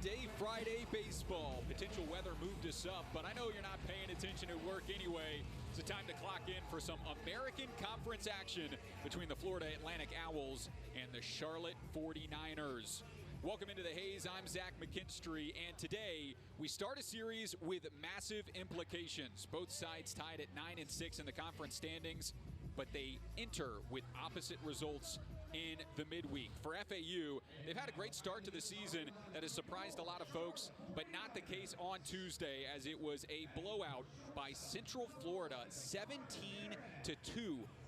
Day Friday baseball. Potential weather moved us up, but I know you're not paying attention at work anyway. It's a time to clock in for some American Conference action between the Florida Atlantic Owls and the Charlotte 49ers. Welcome into the Haze. I'm Zach McKinstry, and today we start a series with massive implications. Both sides tied at 9-6 in the conference standings, but they enter with opposite results in the midweek. For FAU, they've had a great start to the season that has surprised a lot of folks, but not the case on Tuesday, as it was a blowout by Central Florida, 17-2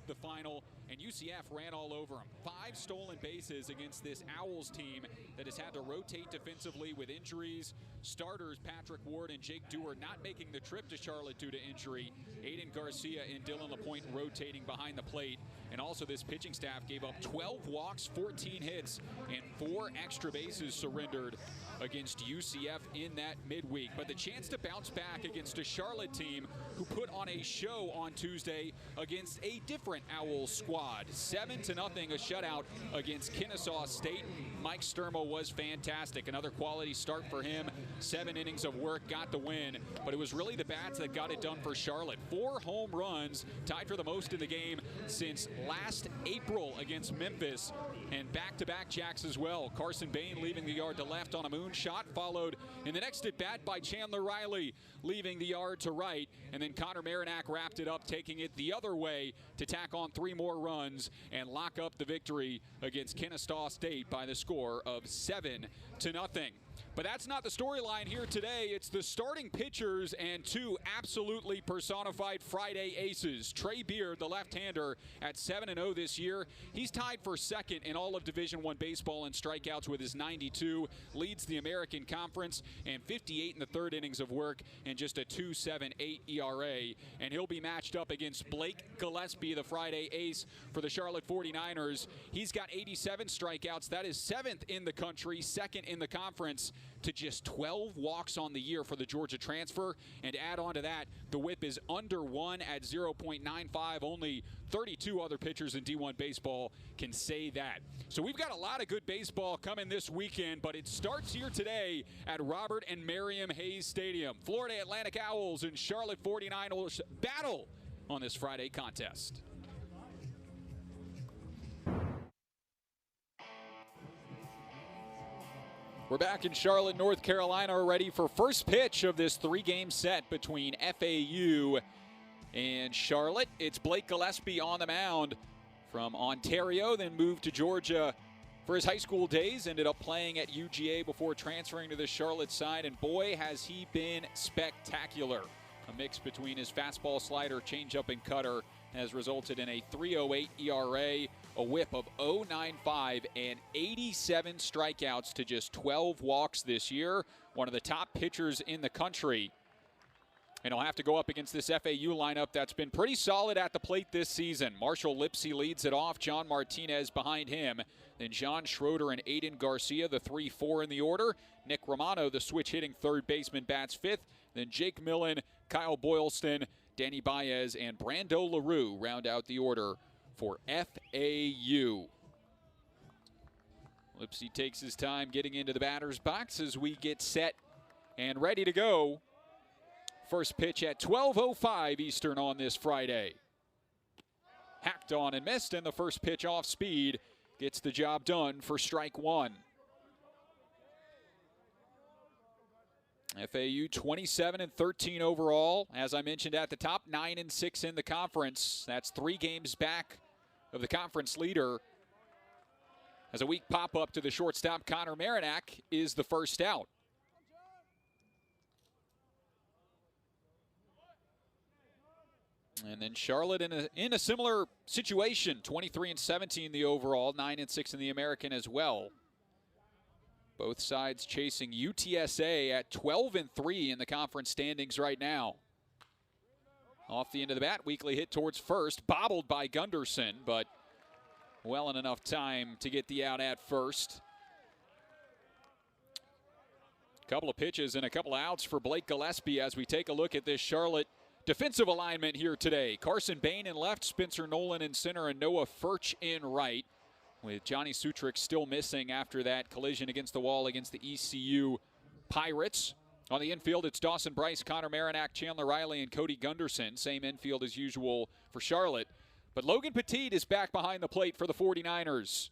the final, and UCF ran all over them. 5 stolen bases against this Owls team that has had to rotate defensively with injuries. Starters Patrick Ward and Jake Dewar not making the trip to Charlotte due to injury. Aiden Garcia and Dylan LaPointe rotating behind the plate. And also this pitching staff gave up 12 walks, 14 hits, and 4 extra bases surrendered against UCF in that midweek. But the chance to bounce back against a Charlotte team who put on a show on Tuesday against a different Owls squad. 7-0, a shutout against Kennesaw State. Mike Sturmo was fantastic. Another quality start for him. 7 innings of work, got the win. But it was really the bats that got it done for Charlotte. 4 home runs, tied for the most in the game since last April against Memphis. And back-to-back jacks as well. Carson Bain leaving the yard to left on a moonshot, followed in the next at-bat by Chandler Riley leaving the yard to right. And then Connor Marinac wrapped it up, taking it the other way to tack on 3 more runs and lock up the victory against Kennesaw State by the score of 7-0. But that's not the storyline here today. It's the starting pitchers and 2 absolutely personified Friday aces. Trey Beard, the left-hander, at 7-0 this year. He's tied for second in all of Division I baseball in strikeouts with his 92. Leads the American Conference, and 58 in the 3rd innings of work and just a 2.78 ERA. And he'll be matched up against Blake Gillespie, the Friday ace for the Charlotte 49ers. He's got 87 strikeouts. That is 7th in the country, 2nd in the conference, to just 12 walks on the year for the Georgia transfer. And add on to that, the whip is under 1 at 0.95. Only 32 other pitchers in D1 baseball can say that. So we've got a lot of good baseball coming this weekend, but it starts here today at Robert and Miriam Hayes Stadium. Florida Atlantic Owls and Charlotte 49ers battle on this Friday contest. We're back in Charlotte, North Carolina, ready for first pitch of this 3-game set between FAU and Charlotte. It's Blake Gillespie on the mound from Ontario, then moved to Georgia for his high school days. Ended up playing at UGA before transferring to the Charlotte side, and boy, has he been spectacular. A mix between his fastball, slider, changeup, and cutter has resulted in a 3.08 ERA, a whip of 0.95, and 87 strikeouts to just 12 walks this year. One of the top pitchers in the country. And he'll have to go up against this FAU lineup that's been pretty solid at the plate this season. Marshall Lipsy leads it off. John Martinez behind him. Then John Schroeder and Aiden Garcia, the 3-4 in the order. Nick Romano, the switch-hitting third baseman, bats 5th. Then Jake Millen, Kyle Boylston, Danny Baez, and Brando LaRue round out the order for FAU. Lipsy takes his time getting into the batter's box as we get set and ready to go. First pitch at 12:05 Eastern on this Friday. Hacked on and missed, and the first pitch off speed gets the job done for strike 1. FAU 27-13 overall. As I mentioned at the top, 9-6 in the conference. That's 3 games back of the conference leader. As a weak pop-up to the shortstop, Connor Marinac is the first out. And then Charlotte in a similar situation, 23-17 the overall, 9-6 in the American as well. Both sides chasing UTSA at 12-3 in the conference standings right now. Off the end of the bat, weakly hit towards first, bobbled by Gunderson, but well in enough time to get the out at first. Couple of pitches and a couple of outs for Blake Gillespie as we take a look at this Charlotte defensive alignment here today. Carson Bain in left, Spencer Nolan in center, and Noah Furch in right, with Johnny Sutrick still missing after that collision against the wall against the ECU Pirates. On the infield, it's Dawson Bryce, Connor Marinac, Chandler Riley, and Cody Gunderson. Same infield as usual for Charlotte. But Logan Petit is back behind the plate for the 49ers.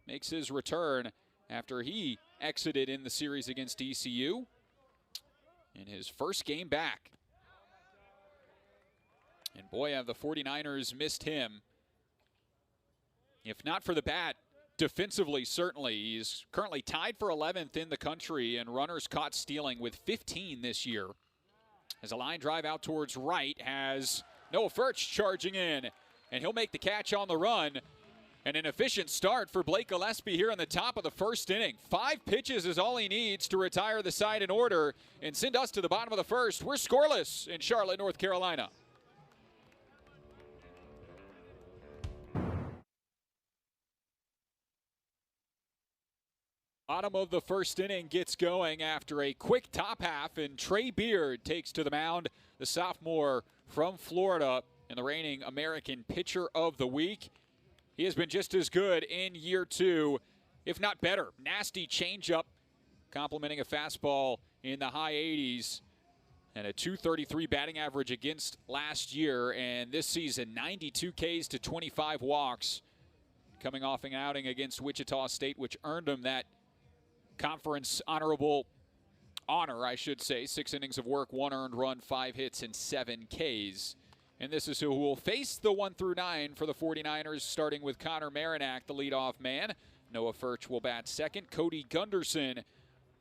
Makes his return after he exited in the series against ECU in his first game back. And boy, have the 49ers missed him. If not for the bat, defensively, certainly. He's currently tied for 11th in the country and runners caught stealing with 15 this year. As a line drive out towards right has Noah Furch charging in, and he'll make the catch on the run. And an efficient start for Blake Gillespie here in the top of the first inning. 5 pitches is all he needs to retire the side in order and send us to the bottom of the first. We're scoreless in Charlotte, North Carolina. Bottom of the first inning gets going after a quick top half, and Trey Beard takes to the mound, the sophomore from Florida and the reigning American Pitcher of the Week. He has been just as good in year 2, if not better. Nasty changeup, complementing a fastball in the high 80s, and a .233 batting average against last year, and this season 92 Ks to 25 walks, coming off an outing against Wichita State, which earned him that conference honorable honor, I should say. 6 innings of work, 1 earned run, 5 hits, and 7 Ks. And this is who will face the 1 through 9 for the 49ers, starting with Connor Marinac, the leadoff man. Noah Furch will bat second. Cody Gunderson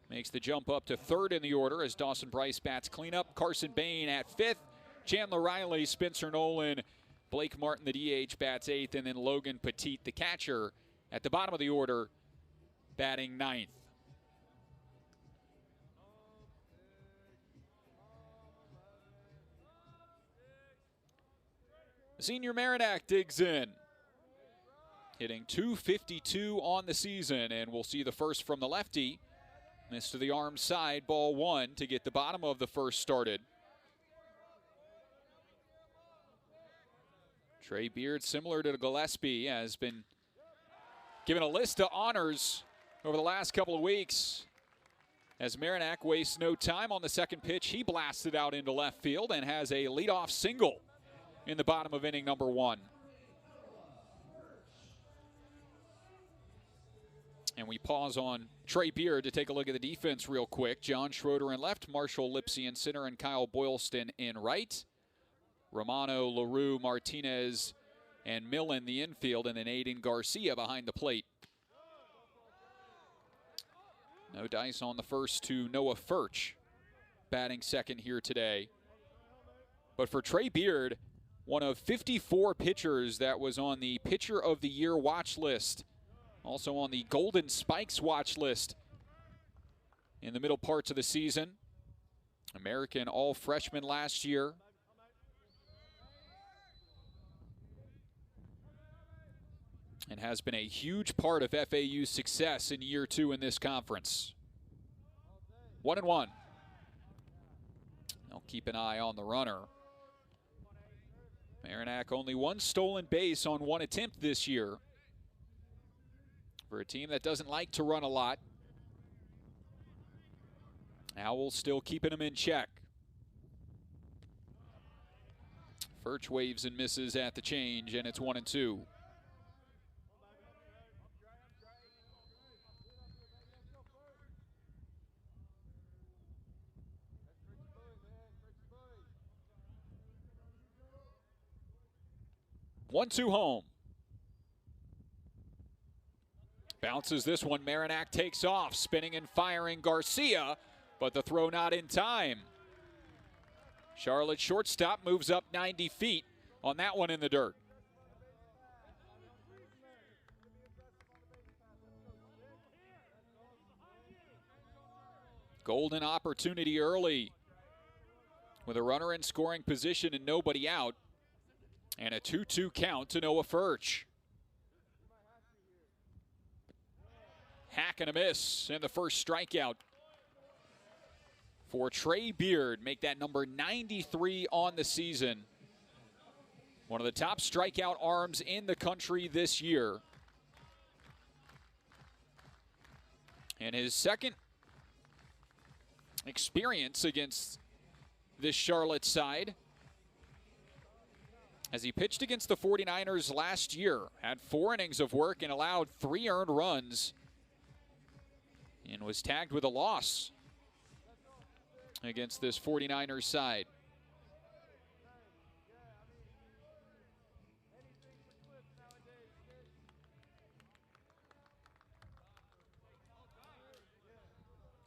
makes the jump up to third in the order as Dawson Bryce bats cleanup. Carson Bain at fifth. Chandler Riley, Spencer Nolan, Blake Martin, the DH, bats eighth. And then Logan Petit, the catcher, at the bottom of the order, batting ninth. Senior Marinac digs in, hitting .252 on the season, and we'll see the first from the lefty. Miss to the arm side, ball 1 to get the bottom of the first started. Trey Beard, similar to Gillespie, has been given a list of honors over the last couple of weeks. As Marinac wastes no time on the second pitch, he blasted out into left field and has a leadoff single in the bottom of inning number 1. And we pause on Trey Beard to take a look at the defense real quick. John Schroeder in left, Marshall Lipsy in center, and Kyle Boylston in right. Romano, LaRue, Martinez, and Millen the infield, and then Aiden Garcia behind the plate. No dice on the first to Noah Furch, batting second here today. But for Trey Beard, one of 54 pitchers that was on the Pitcher of the Year watch list, also on the Golden Spikes watch list in the middle parts of the season. American All-Freshman last year. And has been a huge part of FAU's success in year 2 in this conference. 1-1. They'll keep an eye on the runner. Marinac only 1 stolen base on 1 attempt this year. For a team that doesn't like to run a lot. Owls still keeping him in check. Furch waves and misses at the change, and it's 1-2. One-two home. Bounces this one. Marinac takes off, spinning and firing Garcia, but the throw not in time. Charlotte shortstop moves up 90 feet on that one in the dirt. Golden opportunity early with a runner in scoring position and nobody out. And a 2-2 count to Noah Furch. Hack and a miss, and the first strikeout for Trey Beard. Make that number 93 on the season. One of the top strikeout arms in the country this year. And his second experience against this Charlotte side, as he pitched against the 49ers last year, had 4 innings of work and allowed 3 earned runs, and was tagged with a loss against this 49ers side.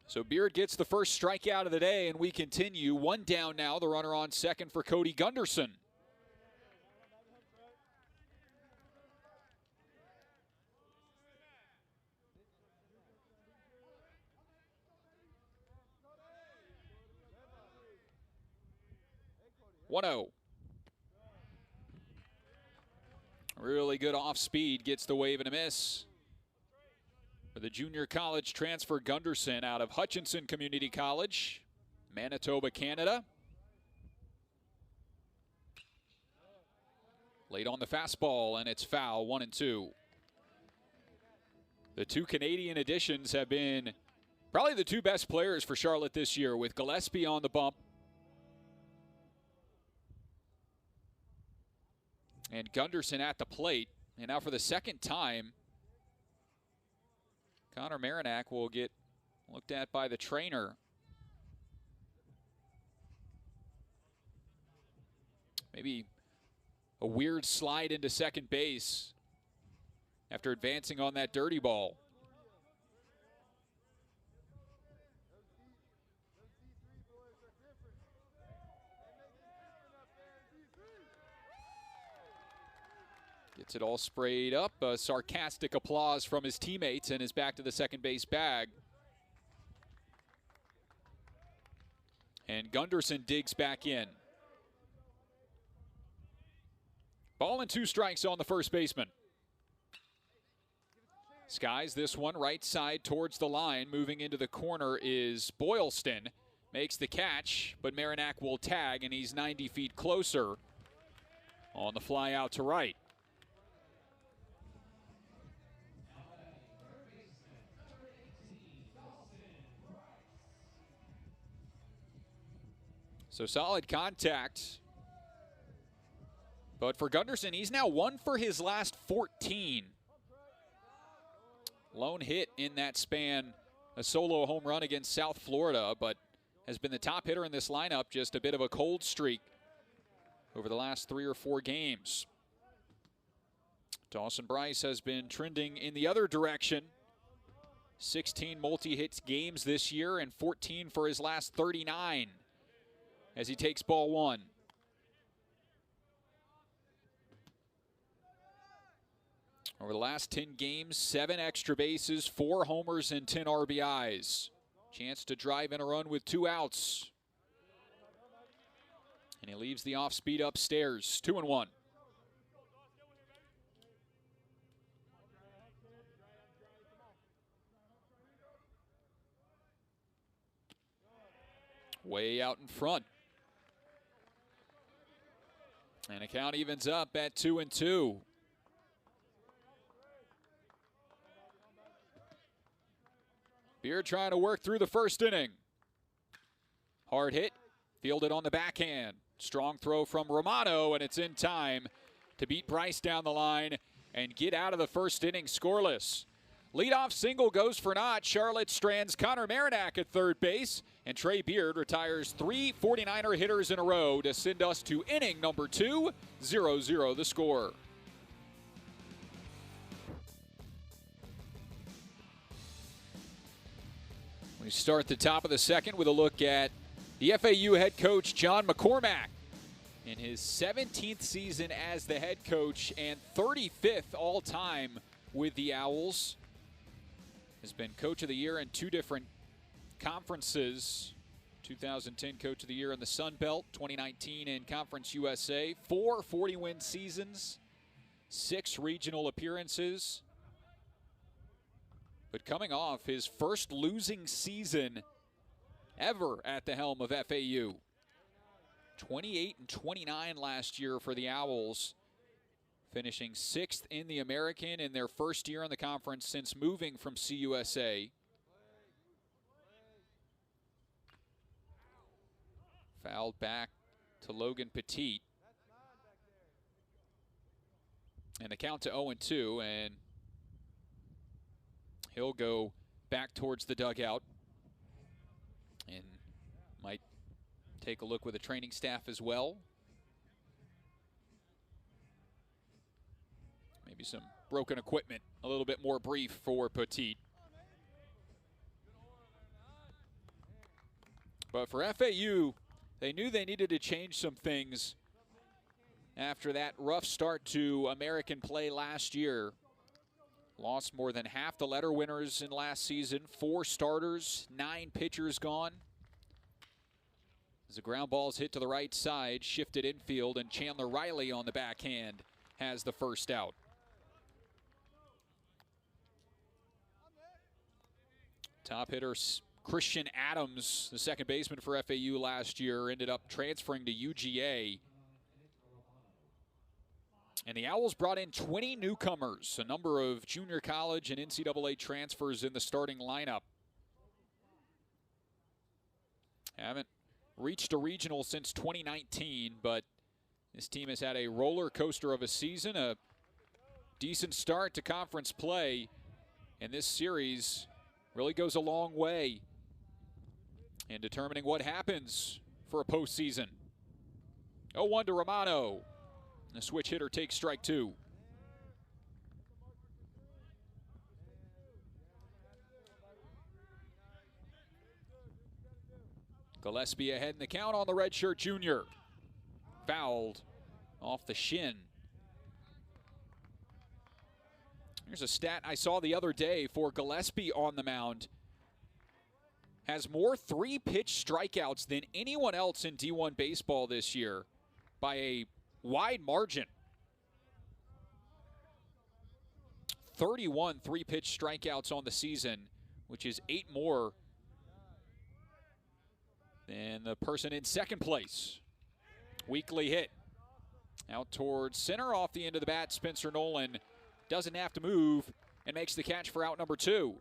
So Beard gets the first strikeout of the day, and we continue. 1 down now, the runner on second for Cody Gunderson. One-0. Really good off speed, gets the wave and a miss. For the junior college transfer Gunderson out of Hutchinson Community College, Manitoba, Canada. Late on the fastball, and it's foul, 1-2. The 2 Canadian additions have been probably the 2 best players for Charlotte this year, with Gillespie on the bump and Gunderson at the plate. And now for the second time, Connor Marinac will get looked at by the trainer. Maybe a weird slide into second base after advancing on that dirty ball. Gets it all sprayed up. Sarcastic applause from his teammates, and is back to the second base bag. And Gunderson digs back in. Ball and 2 strikes on the first baseman. Skies this one right side towards the line. Moving into the corner is Boylston. Makes the catch, but Marinac will tag, and he's 90 feet closer on the fly out to right. So solid contact. But for Gunderson, he's now 1 for his last 14. Lone hit in that span, a solo home run against South Florida, but has been the top hitter in this lineup. Just a bit of a cold streak over the last 3 or 4 games. Dawson Bryce has been trending in the other direction. 16 multi-hit games this year and 14 for his last 39. As he takes ball 1. Over the last 10 games, 7 extra bases, 4 homers, and 10 RBIs. Chance to drive in a run with 2 outs. And he leaves the off-speed upstairs, 2-1. Way out in front. And the count evens up at 2-2. Beard trying to work through the first inning. Hard hit, fielded on the backhand. Strong throw from Romano, and it's in time to beat Bryce down the line and get out of the first inning scoreless. Leadoff single goes for naught. Charlotte strands Connor Marinac at third base, and Trey Beard retires 3 49er hitters in a row to send us to inning number 2, 0-0 the score. We start the top of the second with a look at the FAU head coach John McCormack in his 17th season as the head coach and 35th all-time with the Owls. Has been Coach of the Year in 2 different conferences. 2010 Coach of the Year in the Sun Belt, 2019 in Conference USA. 4 40-win seasons, 6 regional appearances. But coming off his first losing season ever at the helm of FAU. 28-29 last year for the Owls, finishing 6th in the American in their first year in the conference since moving from CUSA. Fouled back to Logan Petit. And the count to 0-2, and he'll go back towards the dugout and might take a look with the training staff as well. Maybe some broken equipment, a little bit more brief for Petit. But for FAU, they knew they needed to change some things after that rough start to American play last year. Lost more than half the letter winners in last season. 4 starters, 9 pitchers gone. As the ground ball's hit to the right side, shifted infield, and Chandler Riley on the backhand has the first out. Top hitter Christian Adams, the second baseman for FAU last year, ended up transferring to UGA. And the Owls brought in 20 newcomers, a number of junior college and NCAA transfers in the starting lineup. Haven't reached a regional since 2019, but this team has had a roller coaster of a season, a decent start to conference play, and this series really goes a long way in determining what happens for a postseason. 0-1 to Romano. The switch hitter takes strike 2. Gillespie ahead in the count on the redshirt junior. Fouled off the shin. Here's a stat I saw the other day for Gillespie on the mound. Has more 3-pitch strikeouts than anyone else in D1 baseball this year by a wide margin. 31 3-pitch strikeouts on the season, which is 8 more than the person in second place. Weekly hit. Out towards center off the end of the bat, Spencer Nolan doesn't have to move and makes the catch for out number 2.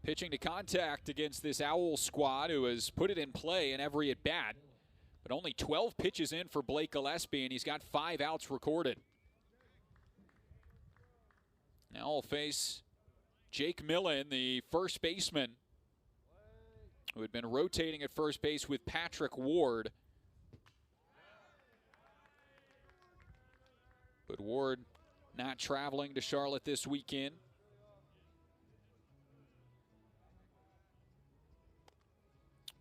Pitching to contact against this Owl squad, who has put it in play in every at-bat. But only 12 pitches in for Blake Gillespie, and he's got 5 outs recorded. Now we'll face Jake Millen, the first baseman, who had been rotating at first base with Patrick Ward. But Ward not traveling to Charlotte this weekend.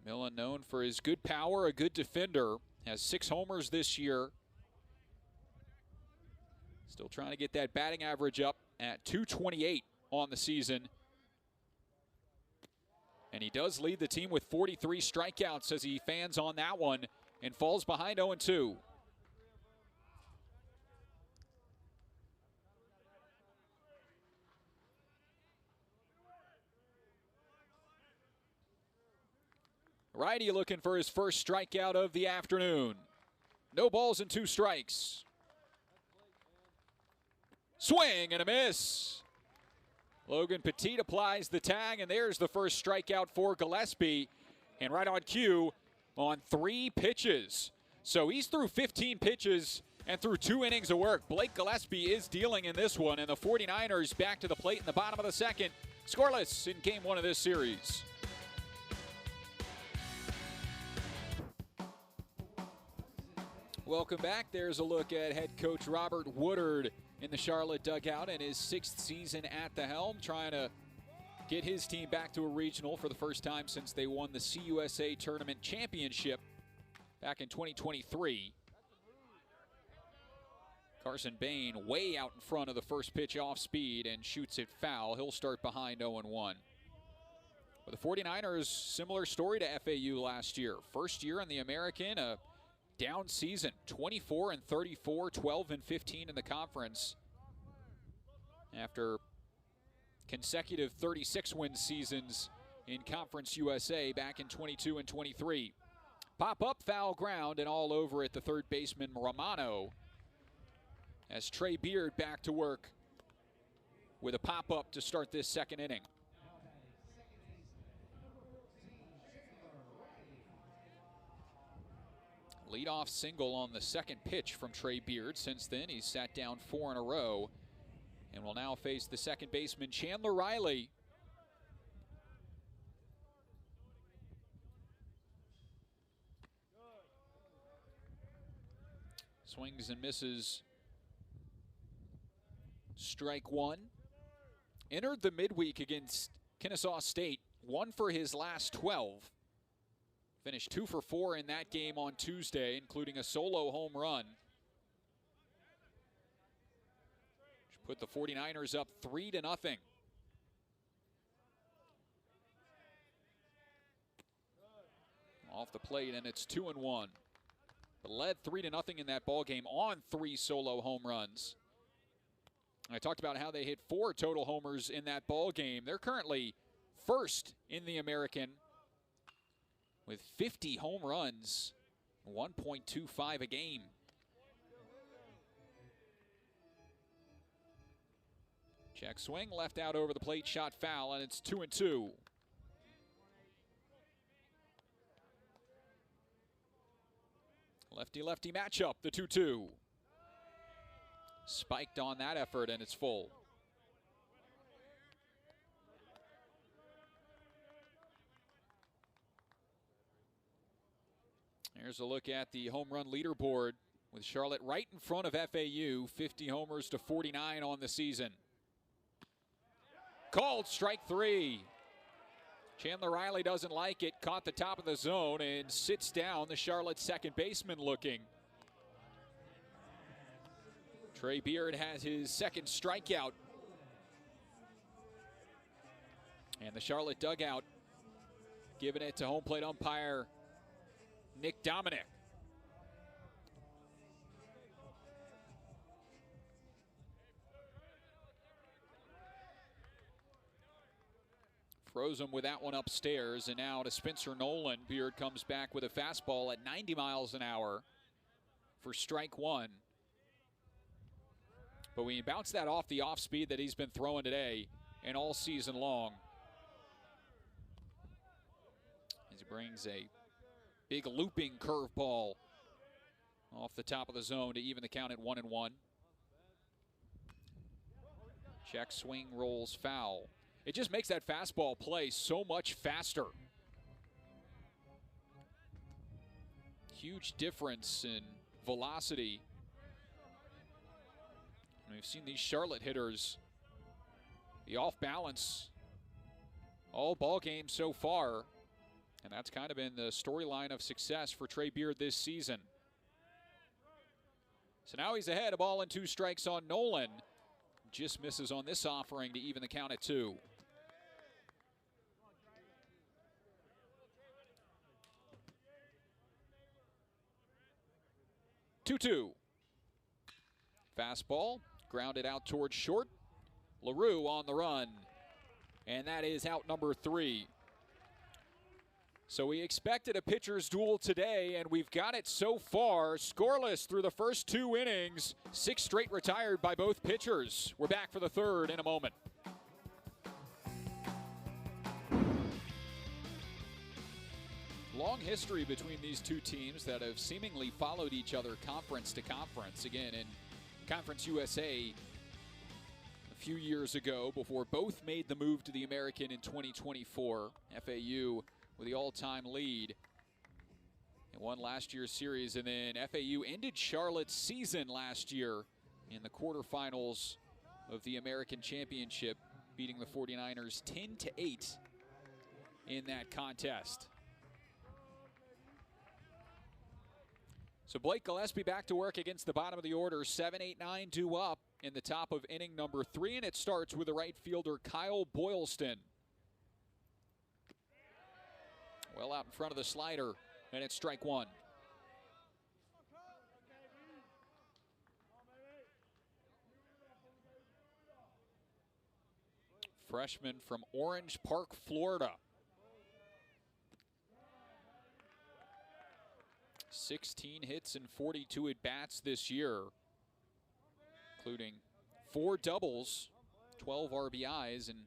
Millen, known for his good power, a good defender, has 6 homers this year. Still trying to get that batting average up at .228 on the season. And he does lead the team with 43 strikeouts as he fans on that one and falls behind 0-2. Righty looking for his first strikeout of the afternoon. No balls and 2 strikes. Swing and a miss. Logan Petit applies the tag, and there's the first strikeout for Gillespie. And right on cue on 3 pitches. So he's through 15 pitches and through 2 innings of work. Blake Gillespie is dealing in this one, and the 49ers back to the plate in the bottom of the second. Scoreless in game 1 of this series. Welcome back. There's a look at head coach Robert Woodard in the Charlotte dugout in his 6th season at the helm, trying to get his team back to a regional for the first time since they won the CUSA Tournament Championship back in 2023. Carson Bain way out in front of the first pitch off speed and shoots it foul. He'll start behind 0-1. But the 49ers, similar story to FAU last year. First year in the American, a down season, 24-34, 12-15 in the conference after consecutive 36-win seasons in Conference USA back in 22 and 23. Pop-up, foul ground, and all over it, the third baseman Romano, as Trey Beard back to work with a pop-up to start this second inning. Leadoff single on the second pitch from Trey Beard. Since then, he's sat down 4 in a row and will now face the second baseman, Chandler Riley. Swings and misses. Strike one. Entered the midweek against Kennesaw State. 1 for his last 12. Finished 2 for 4 in that game on Tuesday, including a solo home run. Which put the 49ers up 3-0. Off the plate, and it's 2-1. But led 3-0 in that ball game on 3 solo home runs. I talked about how they hit 4 total homers in that ball game. They're currently first in the American with 50 home runs, 1.25 a game. Check swing, left out over the plate, shot foul, and it's 2-2. Lefty-lefty matchup, the 2-2. Spiked on that effort, and it's full. Here's a look at the home run leaderboard with Charlotte right in front of FAU, 50 homers to 49 on the season. Called strike 3. Chandler Riley doesn't like it, caught the top of the zone and sits down. The Charlotte second baseman looking. Trey Beard has his second strikeout. And the Charlotte dugout giving it to home plate umpire Nick Dominic. Froze him with that one upstairs, and now to Spencer Nolan. Beard comes back with a fastball at 90 miles an hour for strike 1. But we bounce that off the off speed that he's been throwing today and all season long. As he brings a big looping curveball off the top of the zone to even the count at 1-1. Check swing, rolls foul. It just makes that fastball play so much faster. Huge difference in velocity. And we've seen these Charlotte hitters be off balance all ball games so far. And that's kind of been the storyline of success for Trey Beard this season. So now he's ahead, a ball and 2 strikes on Nolan. Just misses on this offering to even the count at 2. Two. Fastball, grounded out towards short. LaRue on the run. And that is out number 3. So we expected a pitcher's duel today, and we've got it so far. Scoreless through the first 2 innings. 6 straight retired by both pitchers. We're back for the third in a moment. Long history between these two teams that have seemingly followed each other conference to conference. Again, in Conference USA a few years ago, before both made the move to the American in 2024. FAU with the all-time lead. They won last year's series, and then FAU ended Charlotte's season last year in the quarterfinals of the American Championship, beating the 49ers 10-8 in that contest. So Blake Gillespie back to work against the bottom of the order. 7-8-9 due up in the top of inning number 3, and it starts with the right fielder Kyle Boylston. Well out in front of the slider, and it's strike 1. Freshman from Orange Park, Florida. 16 hits and 42 at-bats this year, including 4 doubles, 12 RBIs, and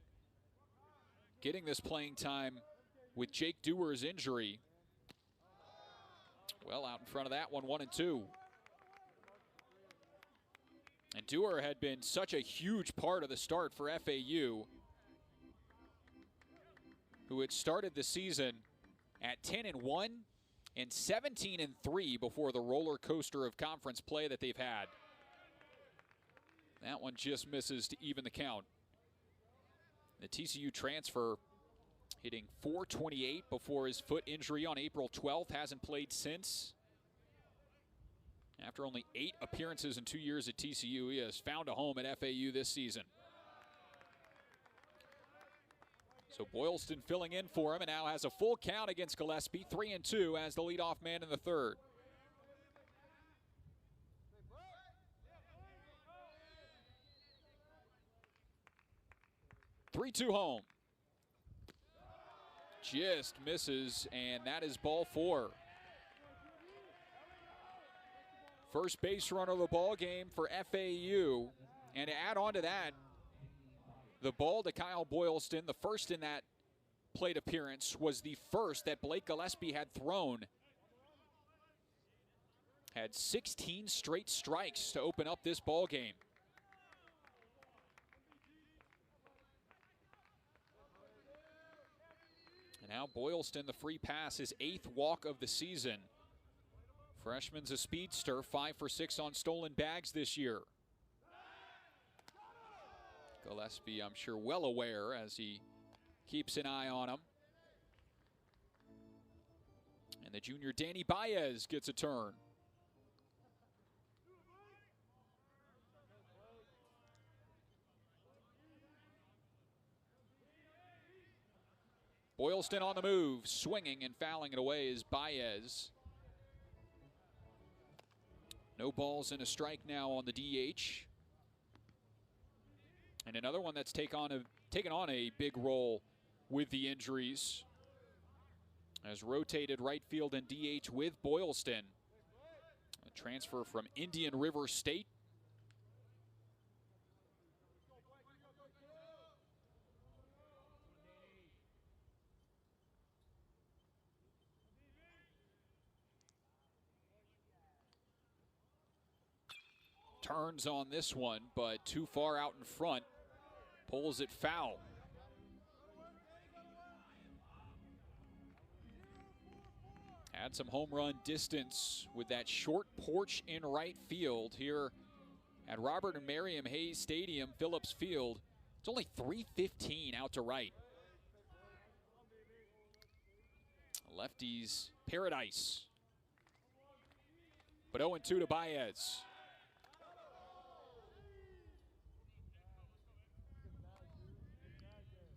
getting this playing time with Jake Dewar's injury. Well out in front of that one, 1-2. And Dewar had been such a huge part of the start for FAU, who had started the season at 10-1 and 17-3 before the roller coaster of conference play that they've had. That one just misses to even the count. The TCU transfer hitting .428 before his foot injury on April 12th. Hasn't played since. After only 8 appearances in 2 years at TCU, he has found a home at FAU this season. So Boylston filling in for him and now has a full count against Gillespie. 3-2 as the leadoff man in the third. 3-2 home. Just misses, and that is ball 4. First base runner of the ball game for FAU. And to add on to that, the ball to Kyle Boylston, the first in that plate appearance, was the first that Blake Gillespie had thrown. Had 16 straight strikes to open up this ball game. And now Boylston, the free pass, his 8th walk of the season. Freshman's a speedster, 5 for 6 on stolen bags this year. Gillespie, I'm sure, well aware as he keeps an eye on him. And the junior Danny Baez gets a turn. Boylston on the move, swinging and fouling it away is Baez. No balls and a strike now on the DH. And another one that's taken on a big role with the injuries. Has rotated right field and DH with Boylston. A transfer from Indian River State. Turns on this one, but too far out in front. Pulls it foul. Had some home run distance with that short porch in right field here at Robert and Merriam Hayes Stadium, Phillips Field. It's only 315 out to right. Lefty's paradise. But 0-2 to Baez.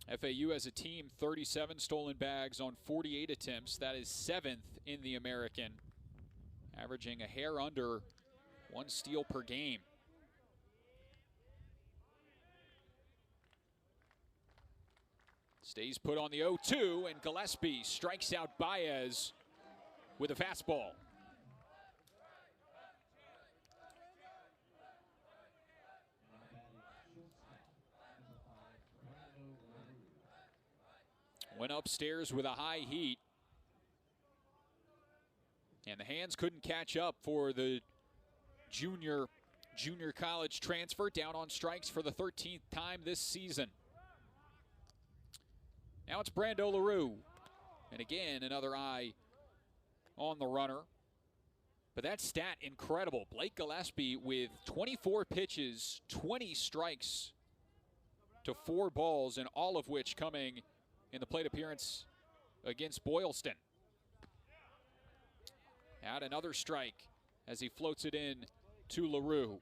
FAU as a team, 37 stolen bags on 48 attempts. That is 7th in the American, averaging a hair under 1 steal per game. Stays put on the 0-2, and Gillespie strikes out Baez with a fastball. Went upstairs with a high heat. And the hands couldn't catch up for the junior college transfer, down on strikes for the 13th time this season. Now it's Brando LaRue. And again, another eye on the runner. But that stat, incredible. Blake Gillespie with 24 pitches, 20 strikes to 4 balls, and all of which coming in the plate appearance against Boylston. Add another strike as he floats it in to LaRue.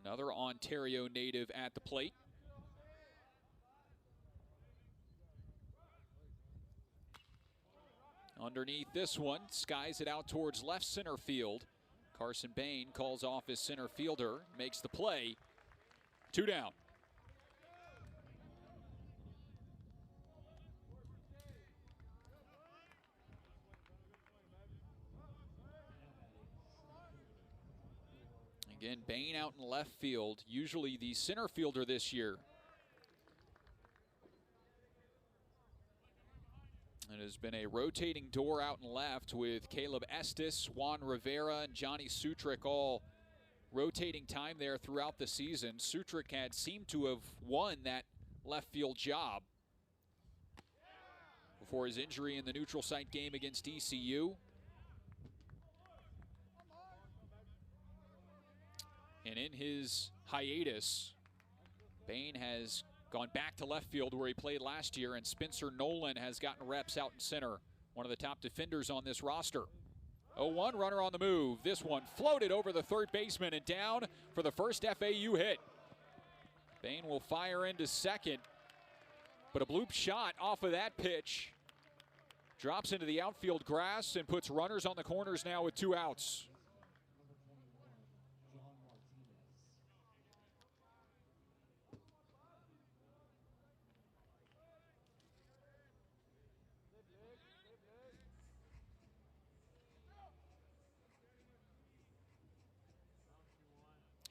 Another Ontario native at the plate. Underneath this one, skies it out towards left center field. Carson Bain calls off his center fielder, makes the play. 2 down. Again, Bain out in left field, usually the center fielder this year. It has been a rotating door out in left with Caleb Estes, Juan Rivera, and Johnny Sutrick all rotating time there throughout the season. Sutrick had seemed to have won that left field job before his injury in the neutral site game against ECU. And in his hiatus, Bain has gone back to left field where he played last year, and Spencer Nolan has gotten reps out in center, one of the top defenders on this roster. 0-1, runner on the move. This one floated over the third baseman and down for the first FAU hit. Bain will fire into second, but a bloop shot off of that pitch drops into the outfield grass and puts runners on the corners now with 2 outs.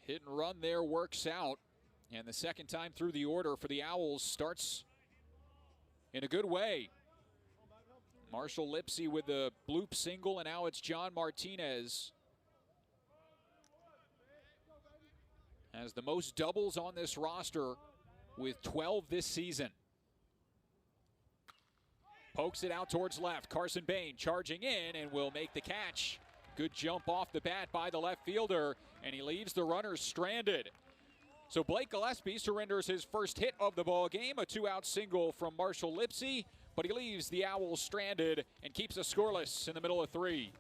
Hit and run there works out, and the second time through the order for the Owls starts in a good way. Marshall Lipsy with the bloop single, and now it's John Martinez. Has the most doubles on this roster with 12 this season. Pokes it out towards left. Carson Bain charging in and will make the catch. Good jump off the bat by the left fielder, and he leaves the runners stranded. So Blake Gillespie surrenders his first hit of the ball game, a 2-out single from Marshall Lipsy, but he leaves the Owls stranded and keeps us scoreless in the middle of 3.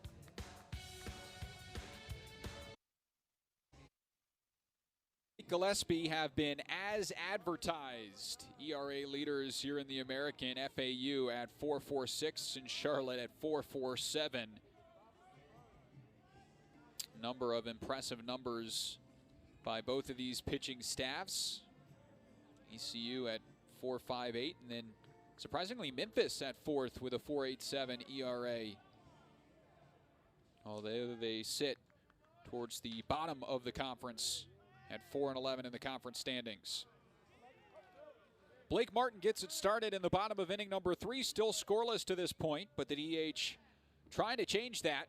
Gillespie have been as advertised. ERA leaders here in the American, FAU at 4.46 and Charlotte at 4.47. Number of impressive numbers by both of these pitching staffs. ECU at 4.58, and then surprisingly Memphis at 4th with a 4.87 ERA. Although they sit towards the bottom of the conference at 4-11 in the conference standings. Blake Martin gets it started in the bottom of inning number 3, still scoreless to this point, but the DH trying to change that.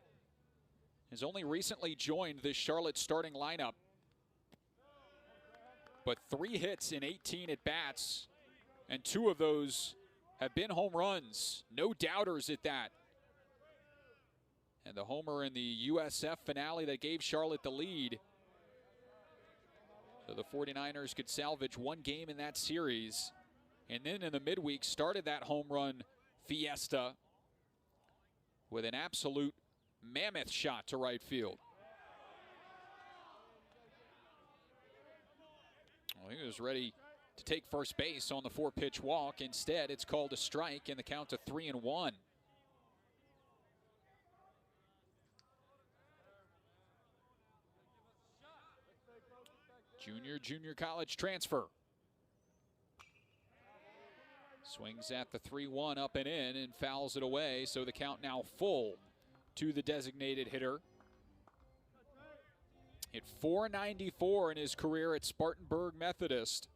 Has only recently joined this Charlotte starting lineup. But 3 hits in 18 at-bats, and 2 of those have been home runs. No doubters at that. And the homer in the USF finale that gave Charlotte the lead. So the 49ers could salvage 1 game in that series. And then in the midweek started that home run fiesta with an absolute mammoth shot to right field. Well, he was ready to take first base on the 4-pitch walk. Instead, it's called a strike and the count to 3-1. Junior college transfer. Swings at the 3-1 up and in and fouls it away, so the count now full to the designated hitter. Hit .494 in his career at Spartanburg Methodist.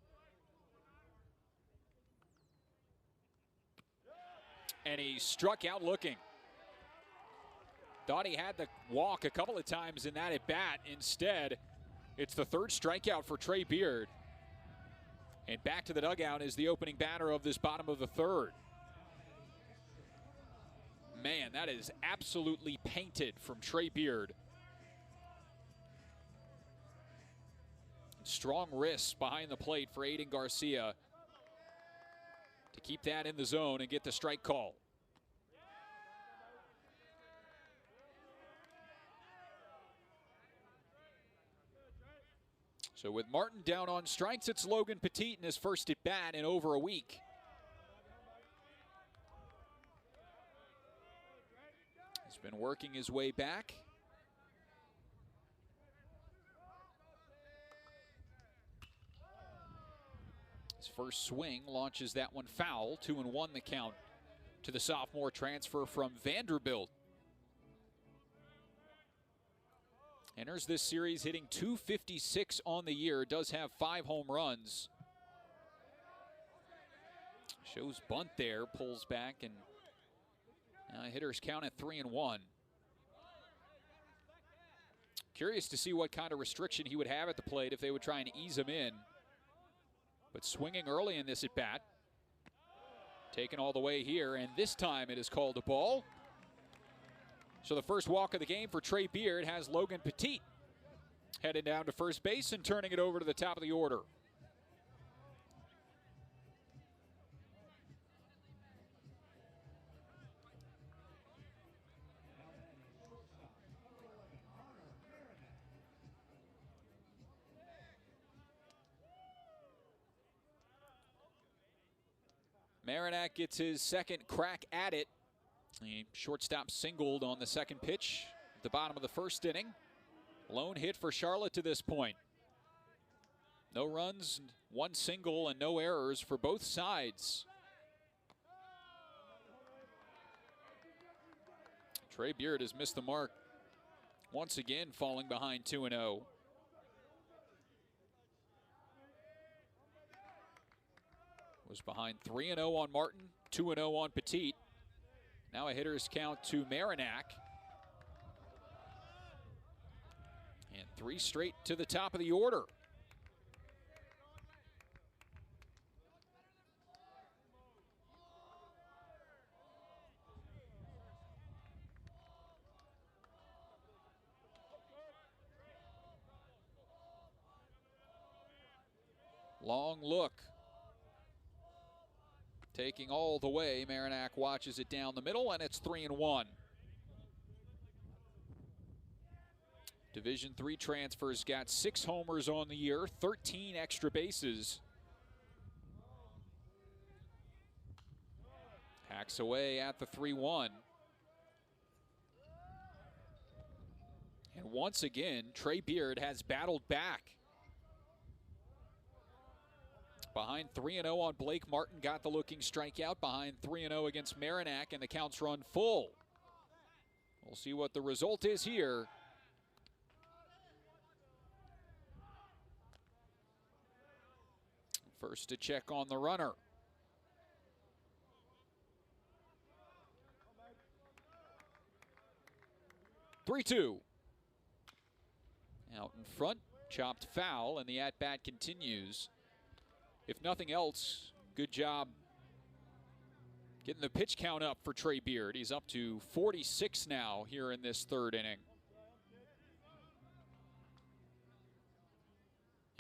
And he struck out looking. Thought he had the walk a couple of times in that at bat. Instead, it's the 3rd strikeout for Trey Beard. And back to the dugout is the opening batter of this bottom of the 3rd. Man, that is absolutely painted from Trey Beard. Strong wrists behind the plate for Aiden Garcia to keep that in the zone and get the strike call. So with Martin down on strikes, it's Logan Petit in his first at bat in over a week. He's been working his way back. His first swing launches that one foul. 2-1 the count to the sophomore transfer from Vanderbilt. Enters this series hitting .256 on the year. Does have 5 home runs. Shows bunt there, pulls back, and now hitters count at 3-1. Curious to see what kind of restriction he would have at the plate if they would try and ease him in. But swinging early in this at bat. Taken all the way here, and this time it is called a ball. So the first walk of the game for Trey Beard has Logan Petit headed down to first base and turning it over to the top of the order. Marinac gets his second crack at it. The shortstop singled on the second pitch at the bottom of the first inning. Lone hit for Charlotte to this point. No runs, 1 single, and no errors for both sides. Trey Beard has missed the mark once again, falling behind 2-0. Was behind 3-0 on Martin, 2-0 on Petit. Now a hitter's count to Marinac. And 3 straight to the top of the order. Long look. Taking all the way, Marinac watches it down the middle, and it's 3-1. Division III transfers got 6 homers on the year, 13 extra bases. Hacks away at the 3-1. And once again, Trey Beard has battled back. Behind 3-0 on Blake Martin, got the looking strikeout. Behind 3-0 against Marinac, and the counts run full. We'll see what the result is here. First to check on the runner. "3-2. Out in front, chopped foul, and the at-bat continues. If nothing else, good job getting the pitch count up for Trey Beard. He's up to 46 now here in this third inning.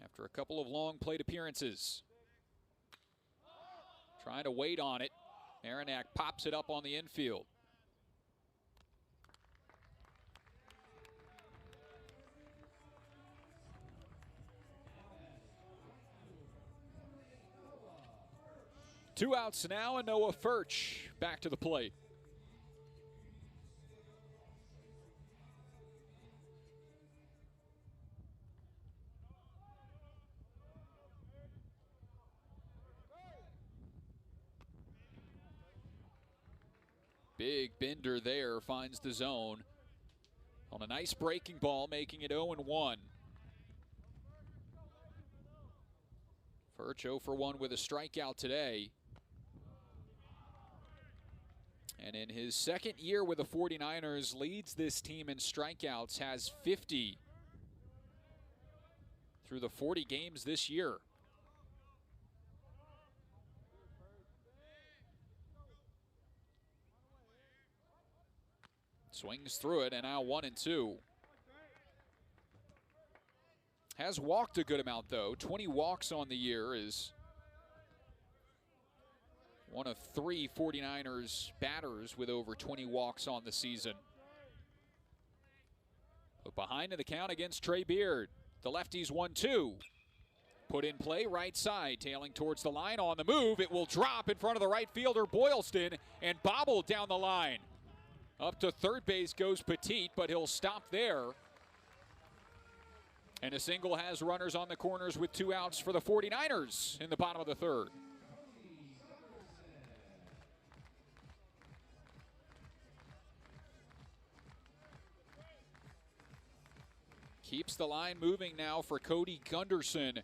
After a couple of long plate appearances. Trying to wait on it. Marinac pops it up on the infield. Two outs now, and Noah Furch back to the plate. Big bender there, finds the zone on a nice breaking ball, making it 0-1. Furch 0 for 1 with a strikeout today. And in his second year with the 49ers, leads this team in strikeouts, has 50 through the 40 games this year. Swings through it, and now 1-2. Has walked a good amount, though. 20 walks on the year, is one of 3 49ers batters with over 20 walks on the season. But behind in the count against Trey Beard. The lefty's 1-2. Put in play, right side, tailing towards the line. On the move, it will drop in front of the right fielder, Boylston, and bobbled down the line. Up to third base goes Petit, but he'll stop there. And a single has runners on the corners with 2 outs for the 49ers in the bottom of the third. keeps the line moving now for Cody Gunderson,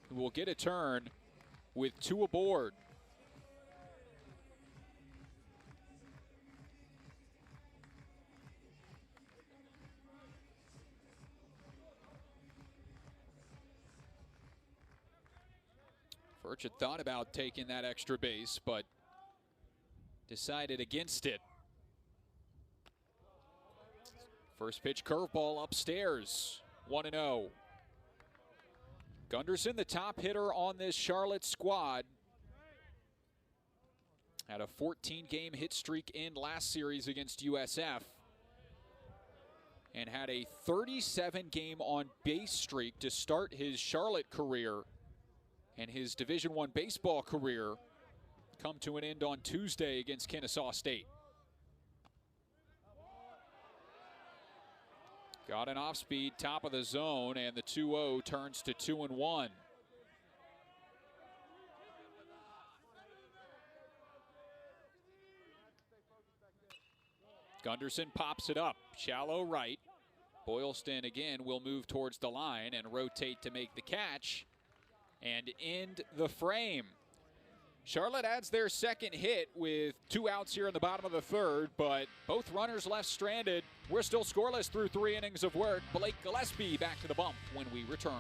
who will get a turn with 2 aboard. Furch had thought about taking that extra base, but decided against it. First pitch curveball upstairs, 1-0. Gunderson, the top hitter on this Charlotte squad, had a 14-game hit streak in last series against USF and had a 37-game on-base streak to start his Charlotte career, and his Division I baseball career come to an end on Tuesday against Kennesaw State. Got an off-speed, top of the zone, and the 2-0 turns to 2-1. Gunderson pops it up, shallow right. Boylston again will move towards the line and rotate to make the catch and end the frame. Charlotte adds their second hit with 2 outs here in the bottom of the third, but both runners left stranded. We're still scoreless through 3 innings of work. Blake Gillespie back to the bump when we return.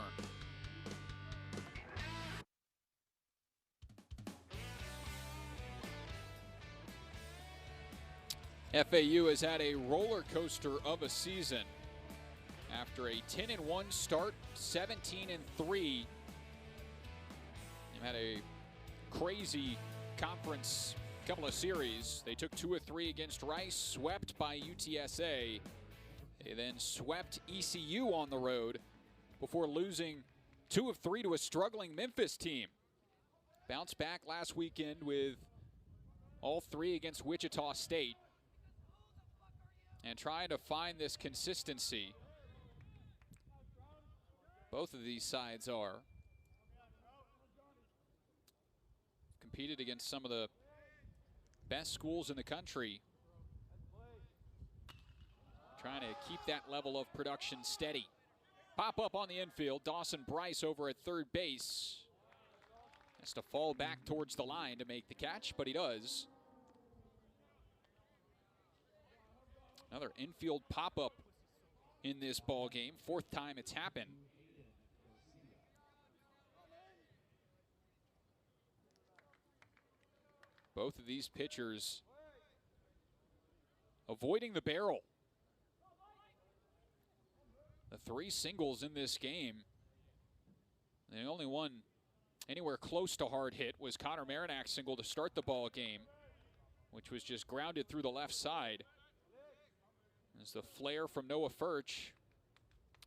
FAU has had a roller coaster of a season. After a 10-1 start, 17-3, they've had a crazy conference couple of series. They took 2 of 3 against Rice, swept by UTSA. They then swept ECU on the road before losing 2 of 3 to a struggling Memphis team. Bounced back last weekend with all 3 against Wichita State. And trying to find this consistency. Both of these sides are. Competed against some of the best schools in the country. Trying to keep that level of production steady. Pop up on the infield. Dawson Bryce over at third base. Has to fall back towards the line to make the catch, but he does. Another infield pop-up in this ball game. 4th time it's happened. Both of these pitchers avoiding the barrel. The 3 singles in this game. The only one anywhere close to hard hit was Connor Marinak's single to start the ball game, which was just grounded through the left side. There's the flare from Noah Furch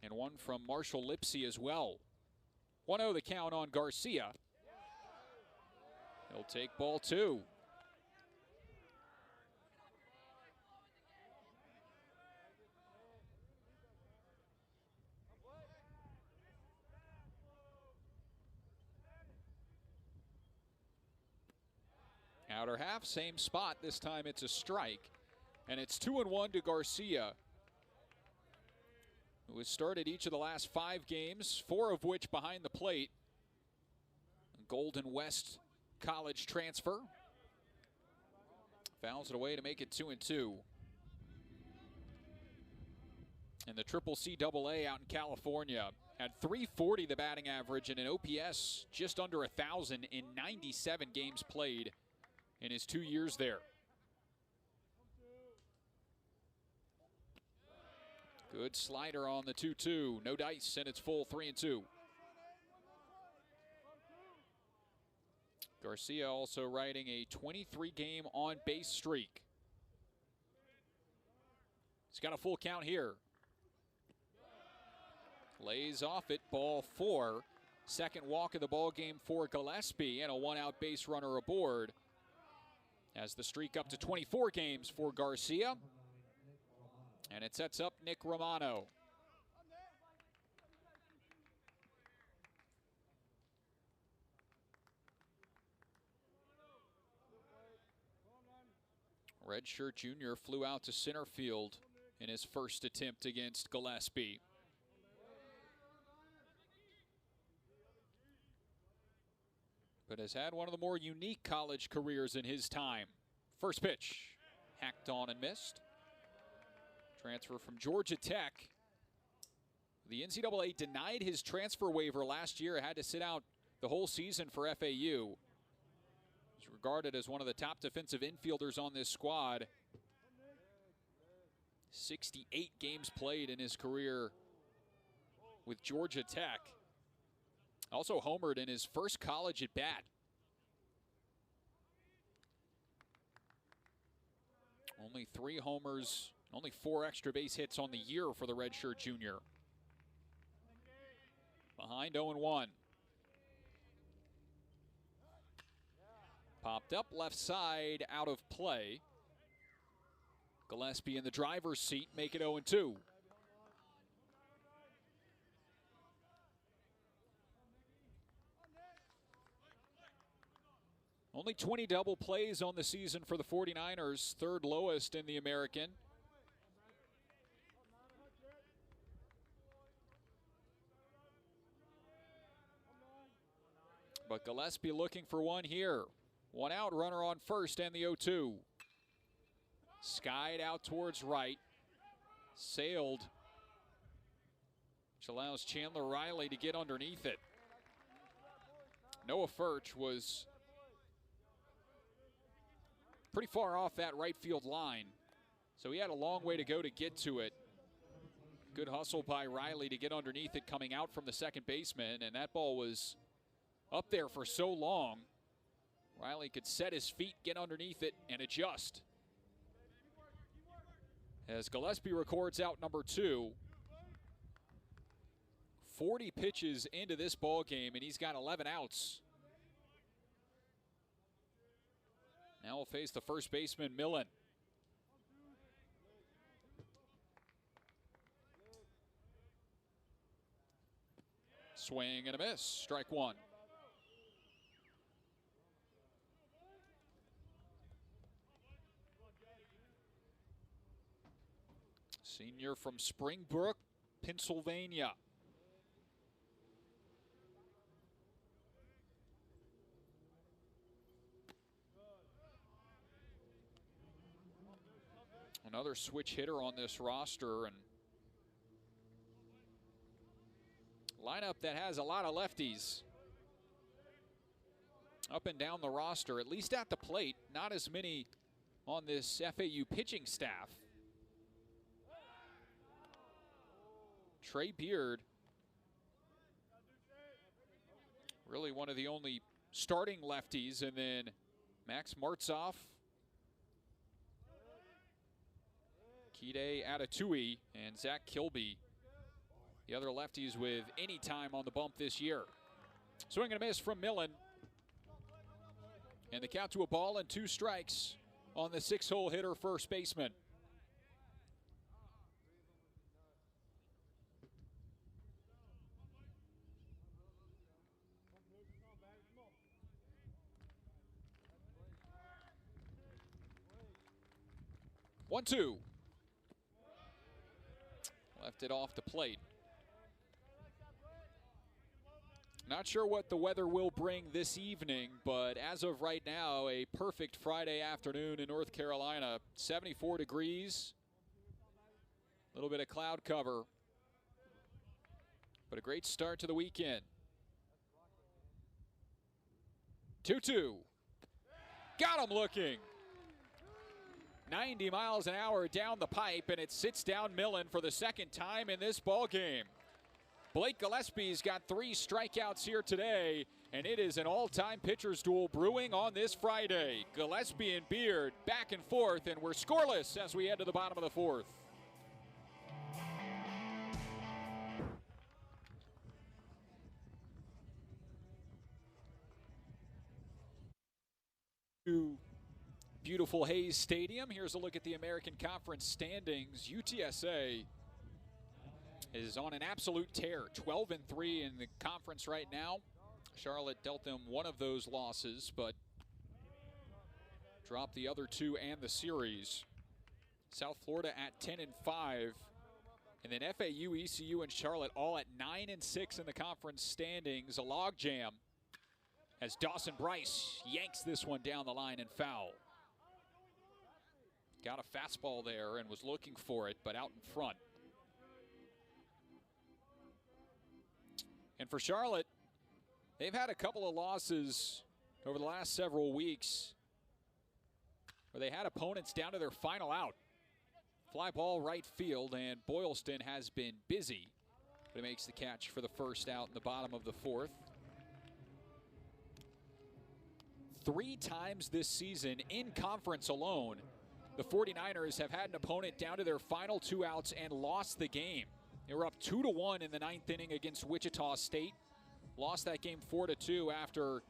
and one from Marshall Lipsy as well. 1-0 the count on Garcia. He'll take ball 2. Outer half, same spot. This time it's a strike. And it's 2-1 to Garcia, who has started each of the last 5 games, 4 of which behind the plate. Golden West College transfer. Fouls it away to make it 2-2. And the Triple C AA out in California had .340 the batting average and an OPS just under 1,000 in 97 games played in his 2 years there. Good slider on the 2-2. No dice, and it's full 3-2. Garcia also riding a 23-game on-base streak. He's got a full count here. Lays off it, ball 4. Second walk of the ball game for Gillespie, and a 1-out base runner aboard. As the streak up to 24 games for Garcia. And it sets up Nick Romano. Redshirt junior flew out to center field in his first attempt against Gillespie. but has had one of the more unique college careers in his time. First pitch, hacked on and missed. Transfer from Georgia Tech. The NCAA denied his transfer waiver last year. Had to sit out the whole season for FAU. He's regarded as one of the top defensive infielders on this squad. 68 games played in his career with Georgia Tech. Also homered in his first college at bat. Only 3 homers, only 4 extra base hits on the year for the redshirt junior. Behind 0-1. Popped up left side, out of play. Gillespie in the driver's seat, make it 0-2. Only 20 double plays on the season for the 49ers, third lowest in the American. But Gillespie looking for one here. One out, runner on first, and the 0-2. Skied out towards right. Sailed, which allows Chandler Riley to get underneath it. Noah Furch was pretty far off that right field line, so he had a long way to go to get to it. Good hustle by Riley to get underneath it coming out from the second baseman, and that ball was up there for so long. Riley could set his feet, get underneath it, and adjust. As Gillespie records out number 2. 40 pitches into this ball game, and he's got 11 outs. Now we'll face the first baseman, Millen. Swing and a miss, strike 1. Senior from Springbrook, Pennsylvania. Another switch hitter on this roster, and lineup that has a lot of lefties up and down the roster, at least at the plate. Not as many on this FAU pitching staff. Trey Beard, really one of the only starting lefties, and then Max Martzoff, Kide Atatui, and Zach Kilby, the other lefties with any time on the bump this year. Swing and a miss from Millen. And the count to a ball and 2 strikes on the 6-hole hitter first baseman. One, 2. Left it off the plate. Not sure what the weather will bring this evening, but as of right now, a perfect Friday afternoon in North Carolina. 74 degrees. A little bit of cloud cover. But a great start to the weekend. 2-2. Got him looking. 90 miles an hour down the pipe, and it sits down Millen for the second time in this ball game. Blake Gillespie's got 3 strikeouts here today, and it is an all-time pitcher's duel brewing on this Friday. Gillespie and Beard back and forth, and we're scoreless as we head to the bottom of the 4th. Beautiful Hayes Stadium. Here's a look at the American Conference standings. UTSA is on an absolute tear, 12-3 in the conference right now. Charlotte dealt them one of those losses, but dropped the other 2 and the series. South Florida at 10-5, and then FAU, ECU, and Charlotte all at 9-6 in the conference standings. A logjam as Dawson Bryce yanks this one down the line and foul. Got a fastball there and was looking for it, but out in front. And for Charlotte, they've had a couple of losses over the last several weeks where they had opponents down to their final out. Fly ball right field, and Boylston has been busy, but he makes the catch for the first out in the bottom of the fourth. 3 times this season in conference alone, the 49ers have had an opponent down to their final 2 outs and lost the game. They were up 2-1 in the 9th inning against Wichita State. Lost that game 4-2 after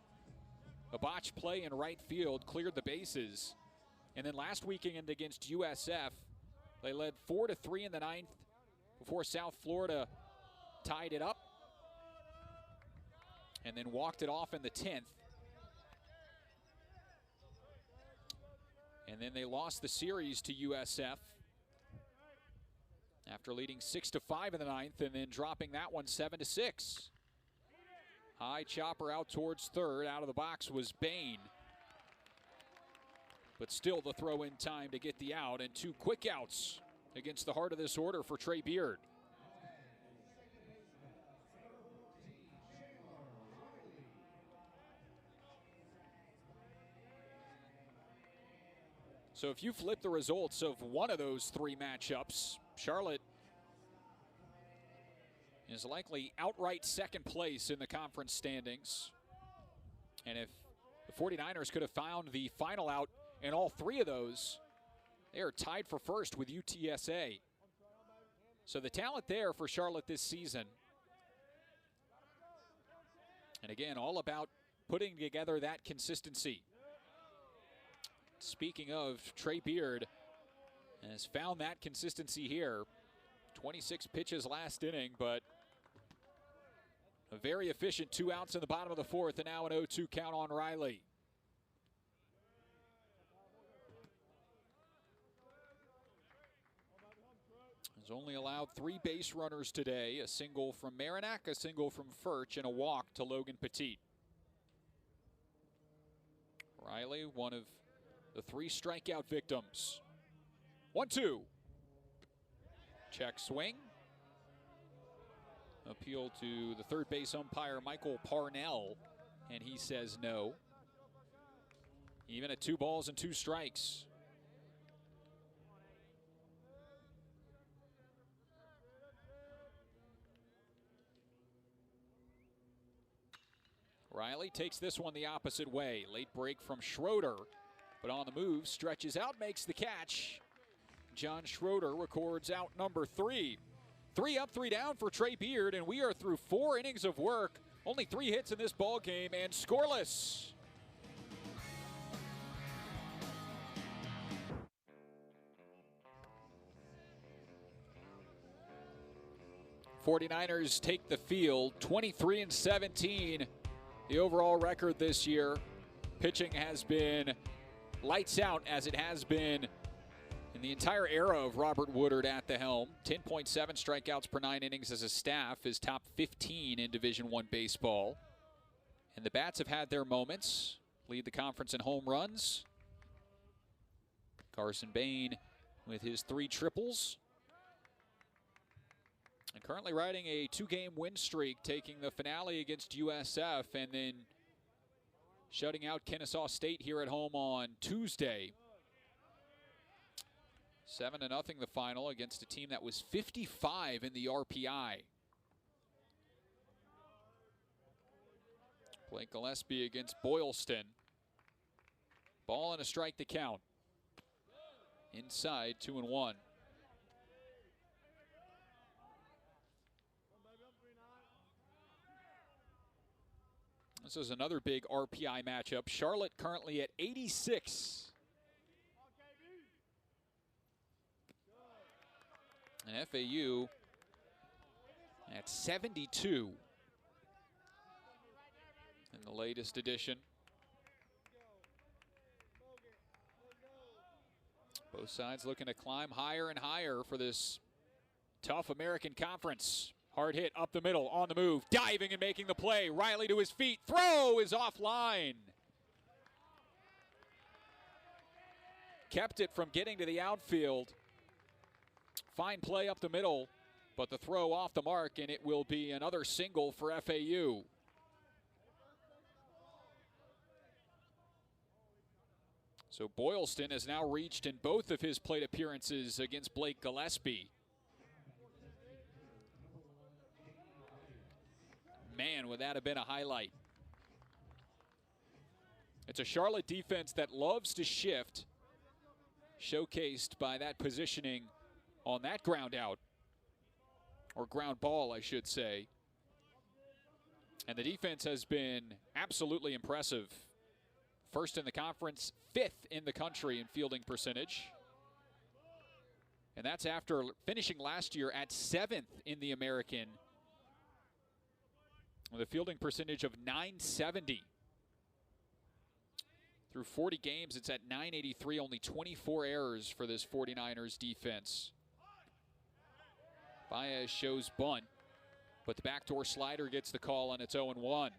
a botched play in right field cleared the bases. And then last weekend against USF, they led 4-3 in the 9th before South Florida tied it up and then walked it off in the 10th. And then they lost the series to USF after leading 6-5 in the 9th and then dropping that one 7-6. High chopper out towards third. Out of the box was Bain. But still the throw in time to get the out, and 2 quick outs against the heart of this order for Trey Beard. So if you flip the results of one of those 3 matchups, Charlotte is likely outright second place in the conference standings. And if the 49ers could have found the final out in all 3 of those, they are tied for first with UTSA. So the talent there for Charlotte this season. And again, all about putting together that consistency. Speaking of, Trey Beard has found that consistency here. 26 pitches last inning, but a very efficient 2 outs in the bottom of the fourth, and now an 0-2 count on Riley. Has only allowed 3 base runners today, a single from Marinac, a single from Furch, and a walk to Logan Petit. Riley, one of the 3 strikeout victims. 1-2. Check swing. Appeal to the third base umpire, Michael Parnell, and he says no. Even at 2 balls and 2 strikes. Riley takes this one the opposite way. Late break from Schroeder, but on the move, stretches out, makes the catch. John Schroeder records out number 3. 3 up, 3 down for Trey Beard, and we are through 4 innings of work. Only 3 hits in this ball game and scoreless. '49ers take the field, 23-17. The overall record this year. Pitching has been lights out, as it has been in the entire era of Robert Woodard at the helm. 10.7 strikeouts per 9 innings as a staff is top 15 in Division I baseball. And the Bats have had their moments. Lead the conference in home runs. Carson Bain with his 3 triples. And currently riding a 2-game win streak, taking the finale against USF and then shutting out Kennesaw State here at home on Tuesday. 7-0 the final against a team that was 55 in the RPI. Blake Gillespie against Boylston. Ball and a strike to count. Inside, 2-1. This is another big RPI matchup. Charlotte currently at 86. And FAU at 72 in the latest edition. Both sides looking to climb higher and higher for this tough American Conference. Hard hit up the middle, on the move, diving and making the play. Riley to his feet, throw is offline. Kept it from getting to the outfield. Fine play up the middle, but the throw off the mark, and it will be another single for FAU. So Boylston has now reached in both of his plate appearances against Blake Gillespie. Man, would that have been a highlight. It's a Charlotte defense that loves to shift, showcased by that positioning on that ground out, or ground ball, I should say. And the defense has been absolutely impressive. First in the conference, fifth in the country in fielding percentage. And that's after finishing last year at seventh in the American with a fielding percentage of .970. Through 40 games, it's at .983, only 24 errors for this 49ers defense. Baez shows bunt, but the backdoor slider gets the call, and it's 0-1.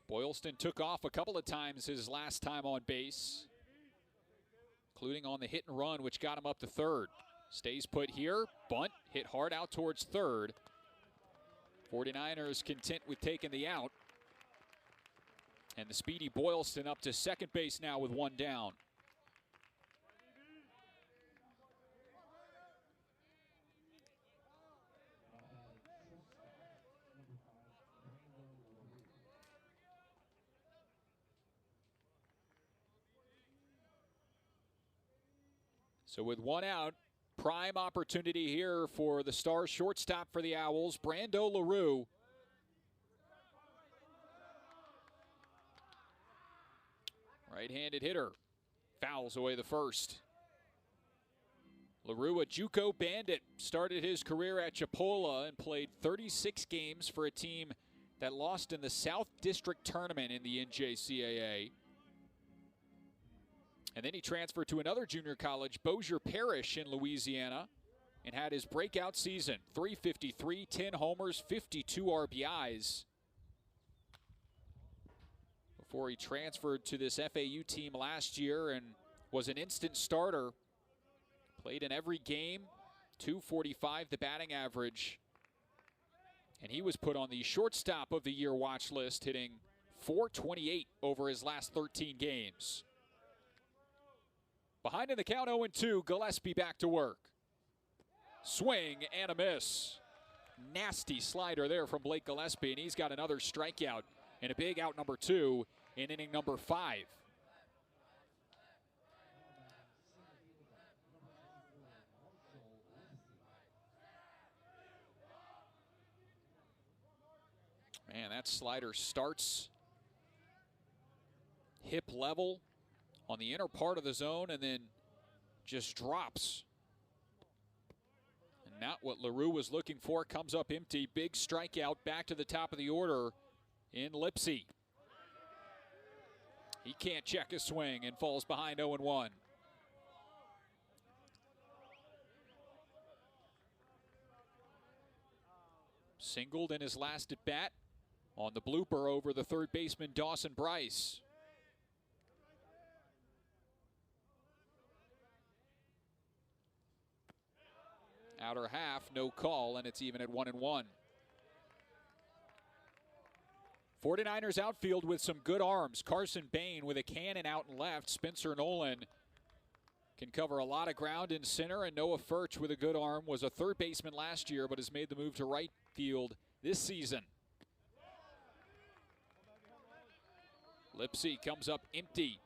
Boylston took off a couple of times his last time on base, including on the hit and run, which got him up to third. Stays put here, bunt, hit hard out towards third. 49ers content with taking the out. And the speedy Boylston up to second base now with one down. So with one out, prime opportunity here for the star shortstop for the Owls, Brando LaRue. Right-handed hitter, fouls away the first. LaRue, a JUCO bandit, started his career at Chipola and played 36 games for a team that lost in the South District Tournament in the NJCAA. And then he transferred to another junior college, Bossier Parish in Louisiana, and had his breakout season. .353, 10 homers, 52 RBIs. Before he transferred to this FAU team last year and was an instant starter. Played in every game, .245 the batting average. And he was put on the shortstop of the year watch list, hitting .428 over his last 13 games. Behind in the count, 0-2, Gillespie back to work. Swing and a miss. Nasty slider there from Blake Gillespie, and he's got another strikeout and a big out number 2 in inning number 5. Man, that slider starts hip level on the inner part of the zone and then just drops. And not what LaRue was looking for. Comes up empty. Big strikeout back to the top of the order in Lipsy. He can't check his swing and falls behind 0-1. Singled in his last at bat on the blooper over the third baseman Dawson Bryce. Outer half, no call, and it's even at 1-1. 49ers outfield with some good arms. Carson Bain with a cannon out and left. Spencer Nolan can cover a lot of ground in center, and Noah Furch with a good arm was a third baseman last year but has made the move to right field this season. Lipsy comes up empty,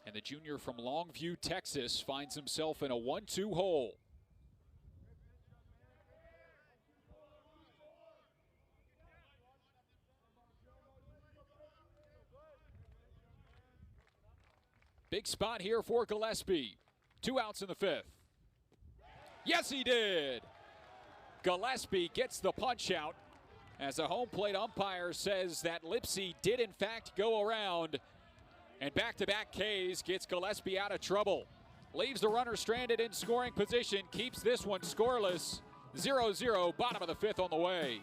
and the junior from Longview, Texas finds himself in a 1-2 hole. Big spot here for Gillespie. 2 outs in the 5th. Yes, he did. Gillespie gets the punch out as a home plate umpire says that Lipsy did in fact go around And back-to-back Ks gets Gillespie out of trouble. Leaves the runner stranded in scoring position, keeps this one scoreless. 0-0, bottom of the fifth on the way.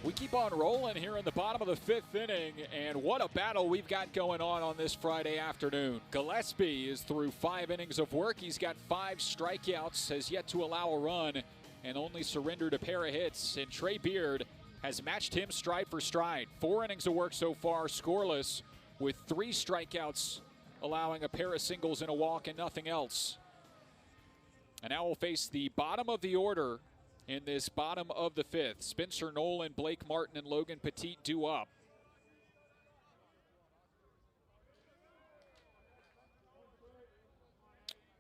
We keep on rolling here in the bottom of the fifth inning, and what a battle we've got going on this Friday afternoon. Gillespie is through 5 innings of work. He's got 5 strikeouts, has yet to allow a run, and only surrendered a pair of hits. And Trey Beard has matched him stride for stride. 4 innings of work so far, scoreless, with 3 strikeouts, allowing a pair of singles and a walk and nothing else. And now we'll face the bottom of the order in this bottom of the fifth. Spencer Nolan, Blake Martin, and Logan Petit due up.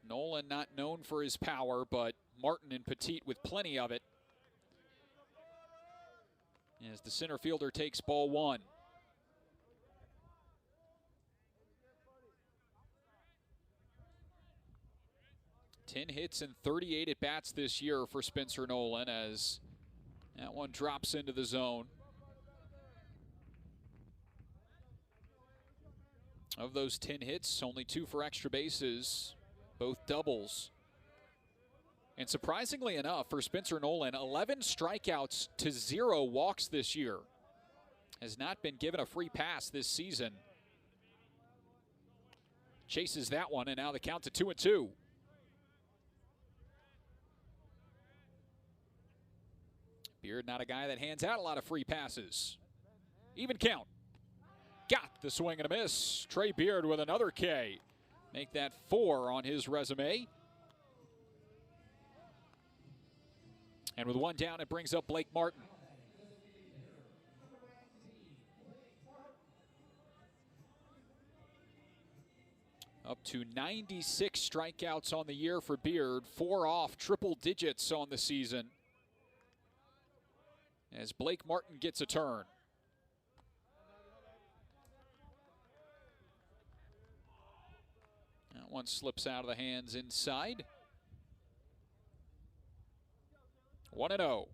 Nolan not known for his power, but Martin and Petit with plenty of it. As the center fielder takes ball 1. Ten hits and 38 at-bats this year for Spencer Nolan, as that one drops into the zone. Of those 10 hits, only 2 for extra bases, both doubles. And surprisingly enough, for Spencer Nolan, 11 strikeouts to 0 walks this year. Has not been given a free pass this season. Chases that one, and now the count to 2-2. Beard not a guy that hands out a lot of free passes. Even count. Got the swing and a miss. Trey Beard with another K. Make that 4 on his resume. And with 1 down, it brings up Blake Martin. Up to 96 strikeouts on the year for Beard. 4 off, triple digits on the season, as Blake Martin gets a turn. That one slips out of the hands inside. 1-0.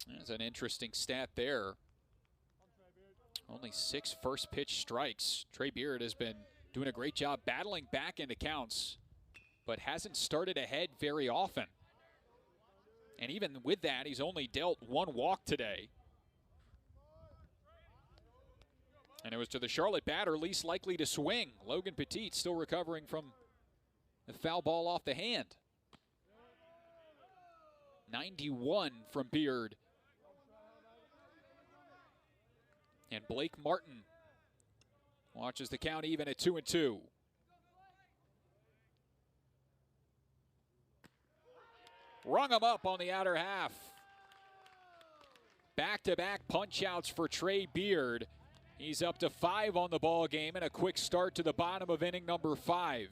That's an interesting stat there. Only 6 first pitch strikes. Trey Beard has been doing a great job battling back into counts, but hasn't started ahead very often. And even with that, he's only dealt 1 walk today. And it was to the Charlotte batter least likely to swing. Logan Petit still recovering from the foul ball off the hand. 91 from Beard. And Blake Martin watches the count even at 2-2. Rung him up on the outer half. Back-to-back punch-outs for Trey Beard. He's up to 5 on the ball game, and a quick start to the bottom of inning number 5.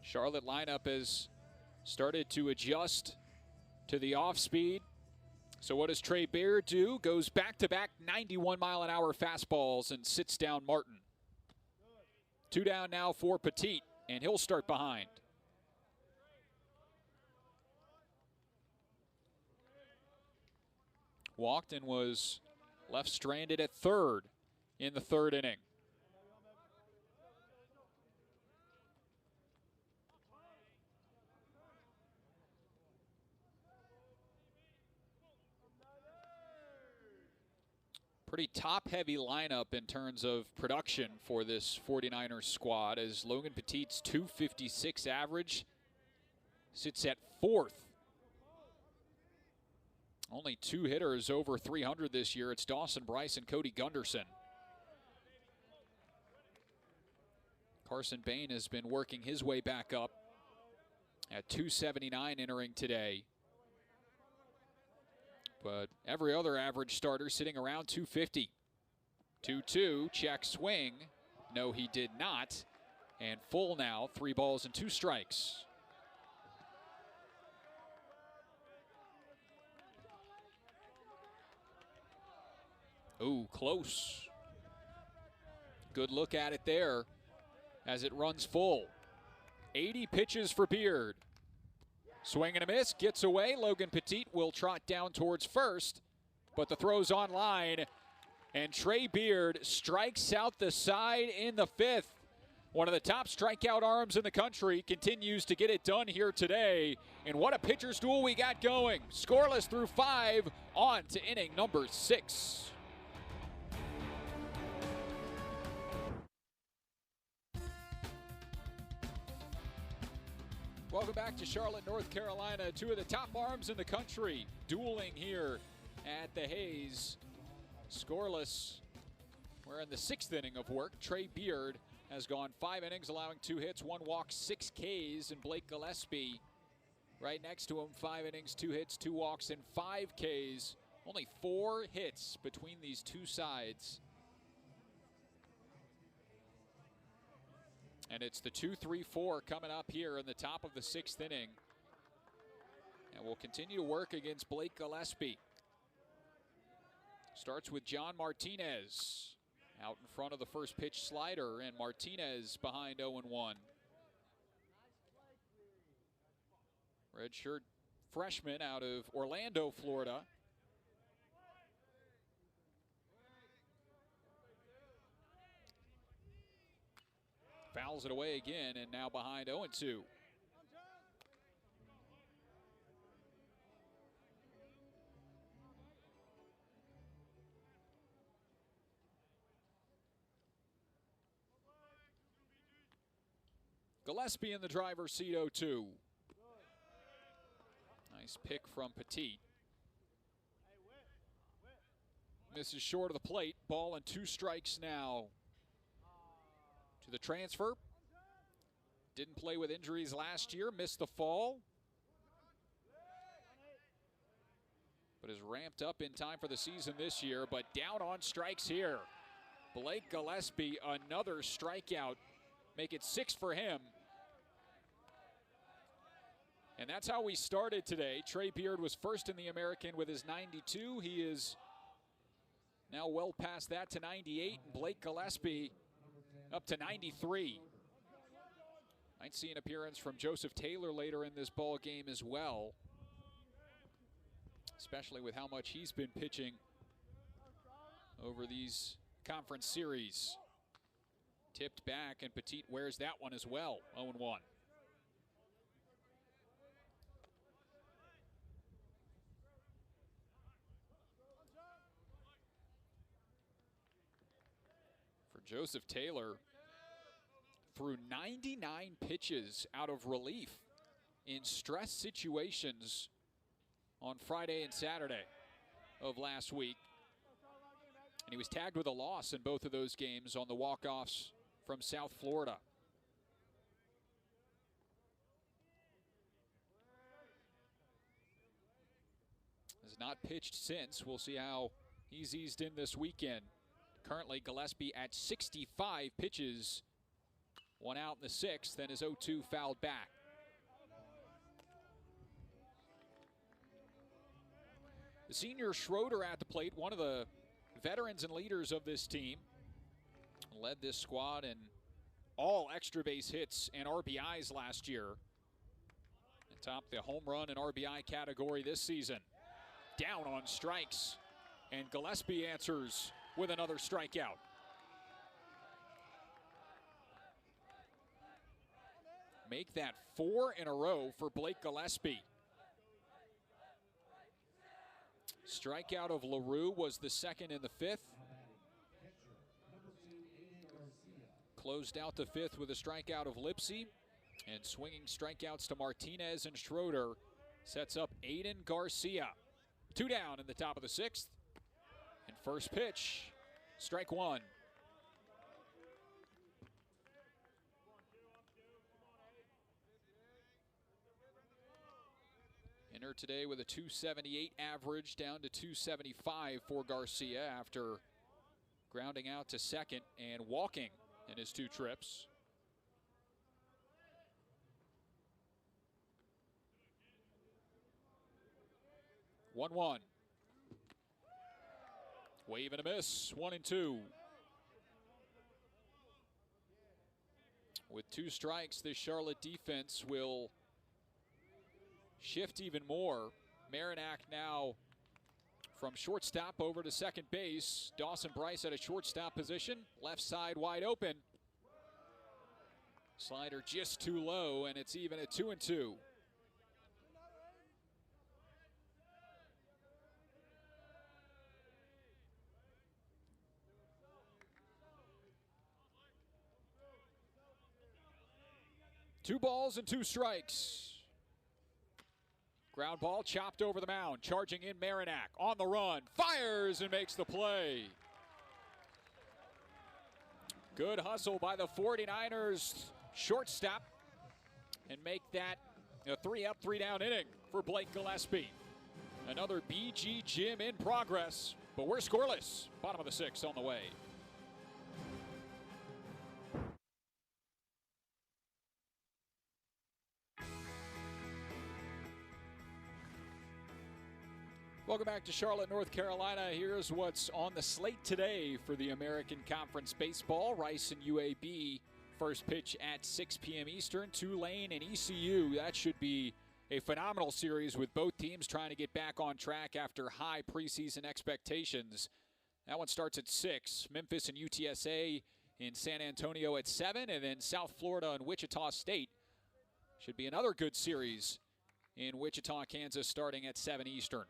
Charlotte lineup has started to adjust to the off-speed. So what does Trey Beard do? Goes back-to-back 91-mile-an-hour fastballs and sits down Martin. 2 down now for Petit, and he'll start behind. Walked and was left stranded at third in the 3rd inning. Pretty top-heavy lineup in terms of production for this 49ers squad, as Logan Petit's .256 average sits at 4th. Only 2 hitters over 300 this year. It's Dawson Bryce and Cody Gunderson. Carson Bain has been working his way back up at .279 entering today. But every other average starter sitting around .250. 2-2, check swing. No, he did not. And full now, 3 balls and 2 strikes. Ooh, close. Good look at it there as it runs full. 80 pitches for Beard. Swing and a miss, gets away. Logan Petit will trot down towards first, but the throw's on line, and Trey Beard strikes out the side in the fifth. One of the top strikeout arms in the country continues to get it done here today. And what a pitcher's duel we got going. Scoreless through 5, on to inning number 6. Welcome back to Charlotte, North Carolina. Two of the top arms in the country dueling here at the Hayes. Scoreless. We're in the 6th inning of work. Trey Beard has gone 5 innings, allowing 2 hits, 1 walk, 6 Ks. And Blake Gillespie right next to him, 5 innings, 2 hits, 2 walks, and 5 Ks. Only 4 hits between these two sides. And it's the 2-3-4 coming up here in the top of the 6th inning. And we'll continue to work against Blake Gillespie. Starts with John Martinez out in front of the first pitch slider, and Martinez behind 0-1. Redshirt freshman out of Orlando, Florida. Fouls it away again, and now behind 0-2. Gillespie in the driver's seat, 0-2. Nice pick from Petit. Misses short of the plate. Ball and 2 strikes now. To the transfer. Didn't play with injuries last year, missed the fall, but is ramped up in time for the season this year, but down on strikes here. Blake Gillespie, another strikeout. Make it 6 for him. And that's how we started today. Trey Beard was first in the American with his 92. He is now well past that to 98. And Blake Gillespie up to 93. Might see an appearance from Joseph Taylor later in this ball game as well, especially with how much he's been pitching over these conference series. Tipped back, and Petit wears that one as well, 0-1. For Joseph Taylor, threw 99 pitches out of relief in stress situations on Friday and Saturday of last week. And he was tagged with a loss in both of those games on the walk-offs from South Florida. Has not pitched since. We'll see how he's eased in this weekend. Currently, Gillespie at 65 pitches. 1 out in the 6th, then his 0-2 fouled back. The senior Schroeder at the plate, one of the veterans and leaders of this team. Led this squad in all extra base hits and RBIs last year. And topped the home run and RBI category this season. Down on strikes, and Gillespie answers with another strikeout. Make that 4 in a row for Blake Gillespie. Strikeout of LaRue was the 2nd in the 5th. Closed out the 5th with a strikeout of Lipsy. And swinging strikeouts to Martinez and Schroeder sets up Aiden Garcia. 2 down in the top of the 6th. And first pitch, strike 1. Entered today with a 278 average, down to 275 for Garcia after grounding out to second and walking in his 2 trips. One. Wave and a miss, 1-2. With 2 strikes, this Charlotte defense will shift even more. Marinac now from shortstop over to second base. Dawson Bryce at a shortstop position. Left side wide open. Slider just too low, and it's even at 2-2. Two balls and 2 strikes. Ground ball chopped over the mound. Charging in Marinac on the run. Fires and makes the play. Good hustle by the 49ers shortstop and make that a 3-up, 3-down inning for Blake Gillespie. Another BG Gym in progress, but we're scoreless. Bottom of the 6th on the way. Welcome back to Charlotte, North Carolina. Here's what's on the slate today for the American Conference Baseball. Rice and UAB, first pitch at 6 p.m. Eastern. Tulane and ECU. That should be a phenomenal series with both teams trying to get back on track after high preseason expectations. That one starts at 6. Memphis and UTSA in San Antonio at 7. And then South Florida and Wichita State. Should be another good series in Wichita, Kansas, starting at 7 Eastern.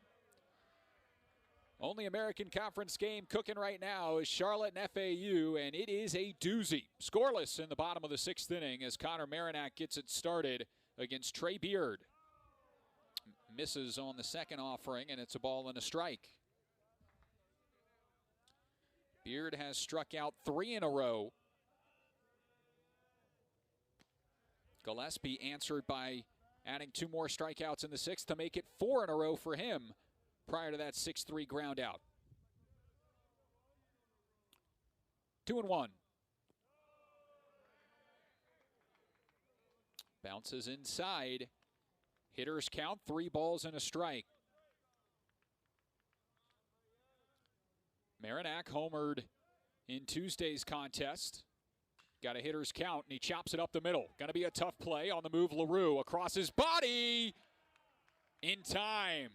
Only American Conference game cooking right now is Charlotte and FAU, and it is a doozy. Scoreless in the bottom of the 6th inning as Connor Marinac gets it started against Trey Beard. Misses on the second offering, and it's a ball and a strike. Beard has struck out 3 in a row. Gillespie answered by adding 2 more strikeouts in the 6th to make it 4 in a row for him prior to that 6-3 ground out. 2-1. Bounces inside. Hitters count, 3 balls and a strike. Marinac homered in Tuesday's contest. Got a hitter's count, and he chops it up the middle. Going to be a tough play on the move. LaRue across his body in time.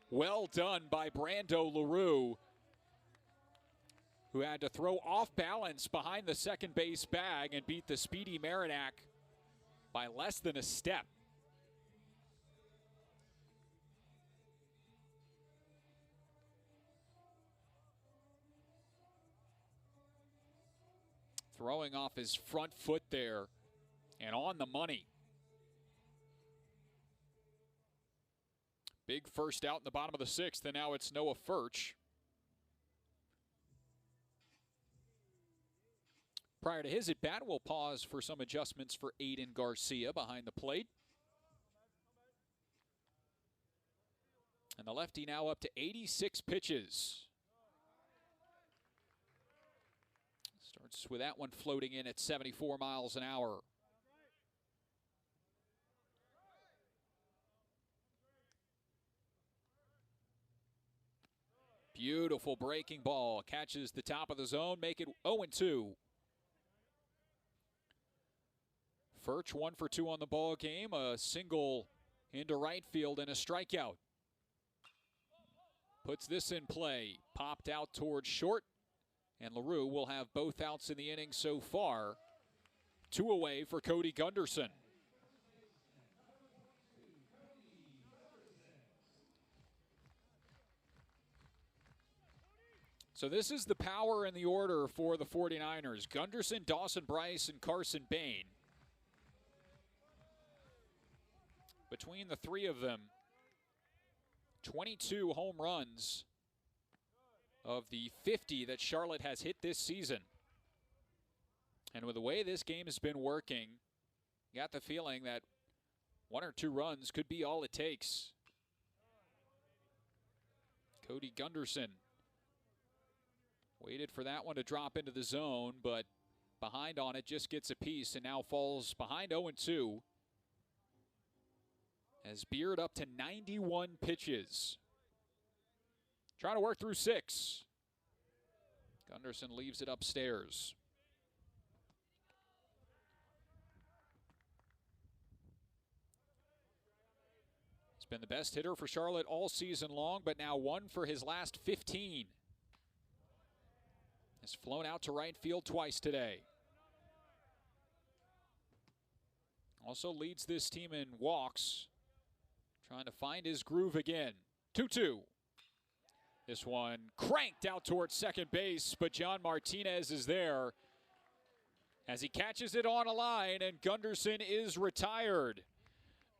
Well done by Brando LaRue, who had to throw off balance behind the second base bag and beat the speedy Marinac by less than a step. Throwing off his front foot there and on the money. Big first out in the bottom of the 6th, and now it's Noah Furch. Prior to his at-bat, we'll pause for some adjustments for Aiden Garcia behind the plate. And the lefty now up to 86 pitches. Starts with that one floating in at 74 miles an hour. Beautiful breaking ball. Catches the top of the zone. Make it 0-2. Furch 1 for 2 on the ball game. A single into right field and a strikeout. Puts this in play. Popped out towards short. And LaRue will have both outs in the inning so far. 2 away for Cody Gunderson. So this is the power in the order for the 49ers. Gunderson, Dawson Bryce, and Carson Bain. Between the 3 of them, 22 home runs of the 50 that Charlotte has hit this season. And with the way this game has been working, you got the feeling that 1 or 2 runs could be all it takes. Cody Gunderson waited for that one to drop into the zone, but behind on it, just gets a piece and now falls behind 0-2. As Beard up to 91 pitches. Trying to work through 6. Gunderson leaves it upstairs. He's been the best hitter for Charlotte all season long, but now 1 for his last 15. Has flown out to right field twice today. Also leads this team in walks. Trying to find his groove again. 2-2. This one cranked out towards second base, but John Martinez is there as he catches it on a line, and Gunderson is retired.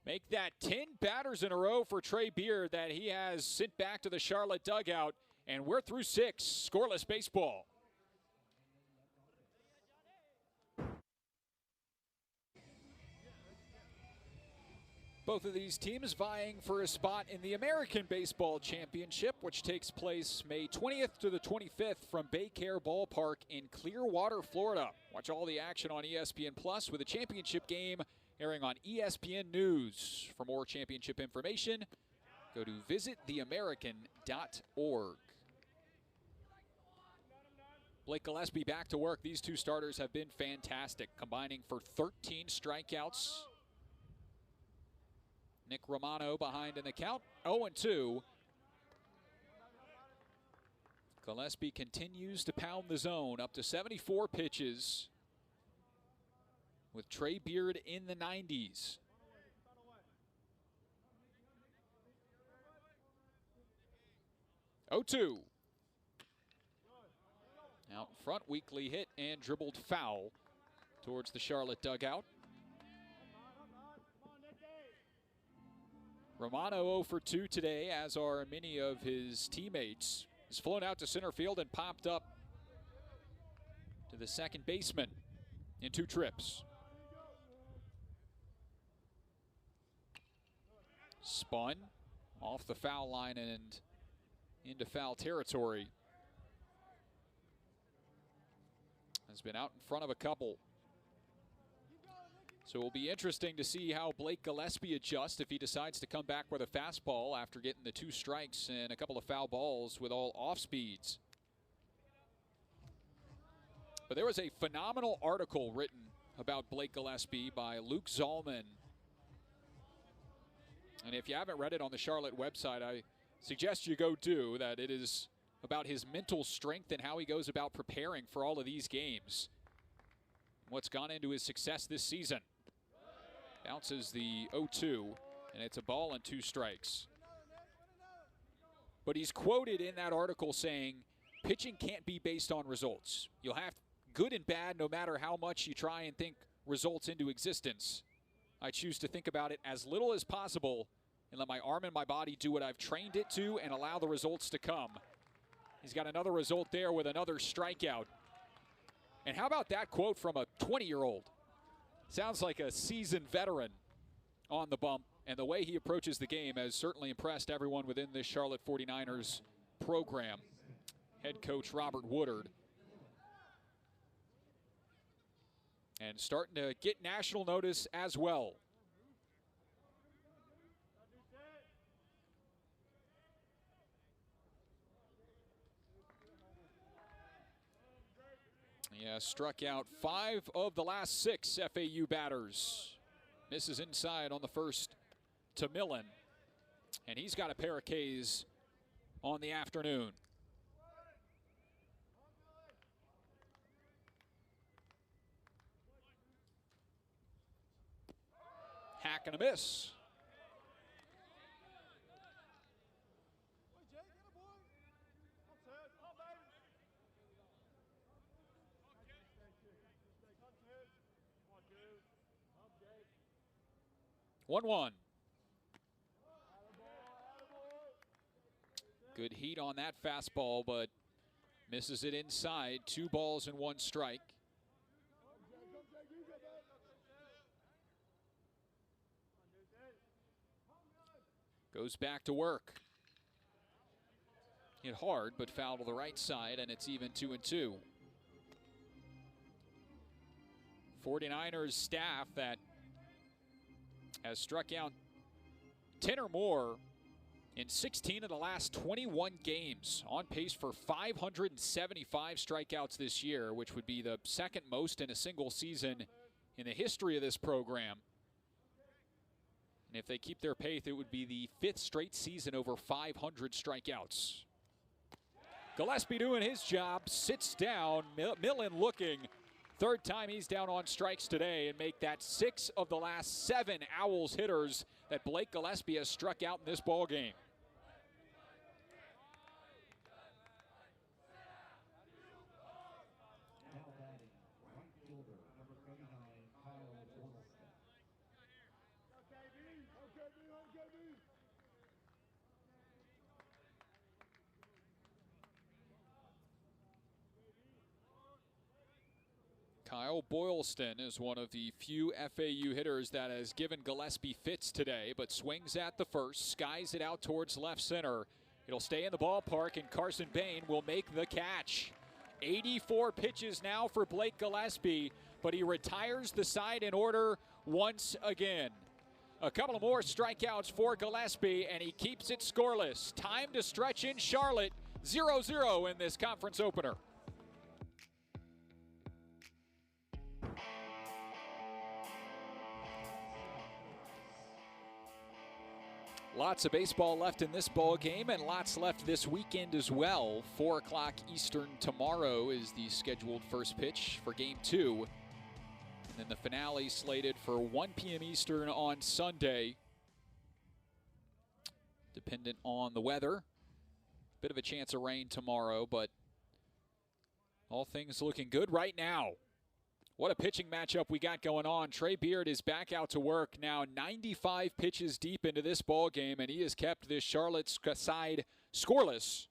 Make that 10 batters in a row for Trey Beard that he has sent back to the Charlotte dugout, and we're through 6. Scoreless baseball. Both of these teams vying for a spot in the American Baseball Championship, which takes place May 20th to the 25th from Baycare Ballpark in Clearwater, Florida. Watch all the action on ESPN Plus with the championship game airing on ESPN News. For more championship information, go to visittheamerican.org. Blake Gillespie back to work. These two starters have been fantastic, combining for 13 strikeouts. Nick Romano behind in the count, 0-2. Gillespie continues to pound the zone, up to 74 pitches, with Trey Beard in the 90s. Out in front, weakly hit and dribbled foul towards the Charlotte dugout. Romano 0 for 2 today, as are many of his teammates. He's flown out to center field and popped up to the second baseman in 2 trips. Spun off the foul line and into foul territory. Has been out in front of a couple. So it will be interesting to see how Blake Gillespie adjusts if he decides to come back with a fastball after getting the 2 strikes and a couple of foul balls with all off speeds. But there was a phenomenal article written about Blake Gillespie by Luke Zalman. And if you haven't read it on the Charlotte website, I suggest you go do that. It is about his mental strength and how he goes about preparing for all of these games. What's gone into his success this season. Bounces the 0-2, and it's a ball and 2 strikes. But he's quoted in that article saying, pitching can't be based on results. You'll have good and bad no matter how much you try and think results into existence. I choose to think about it as little as possible and let my arm and my body do what I've trained it to and allow the results to come. He's got another result there with another strikeout. And how about that quote from a 20-year-old? Sounds like a seasoned veteran on the bump, and the way he approaches the game has certainly impressed everyone within this Charlotte 49ers program. Head coach Robert Woodard. And starting to get national notice as well. Yeah, struck out 5 of the last 6 FAU batters. Misses inside on the first to Millen. And he's got a pair of Ks on the afternoon. Hack and a miss. One. Good heat on that fastball, but misses it inside. 2 balls and 1 strike. Goes back to work. Hit hard, but foul to the right side, and it's even 2-2. 49ers staff that has struck out 10 or more in 16 of the last 21 games, on pace for 575 strikeouts this year, which would be the second most in a single season in the history of this program. And if they keep their pace, it would be the 5th straight season over 500 strikeouts. Gillespie doing his job, sits down. Millen looking. Third time he's down on strikes today, and make that 6 of the last 7 Owls hitters that Blake Gillespie has struck out in this ball game. Kyle Boylston is one of the few FAU hitters that has given Gillespie fits today, but swings at the first, skies it out towards left center. It'll stay in the ballpark, and Carson Bain will make the catch. 84 pitches now for Blake Gillespie, but he retires the side in order once again. A couple of more strikeouts for Gillespie, and he keeps it scoreless. Time to stretch in Charlotte, 0-0 in this conference opener. Lots of baseball left in this ball game, and lots left this weekend as well. 4 o'clock Eastern tomorrow is the scheduled first pitch for Game 2. And then the finale slated for 1 p.m. Eastern on Sunday. Dependent on the weather. Bit of a chance of rain tomorrow, but all things looking good right now. What a pitching matchup we got going on. Trey Beard is back out to work now, 95 pitches deep into this ball game, and he has kept this Charlotte side scoreless.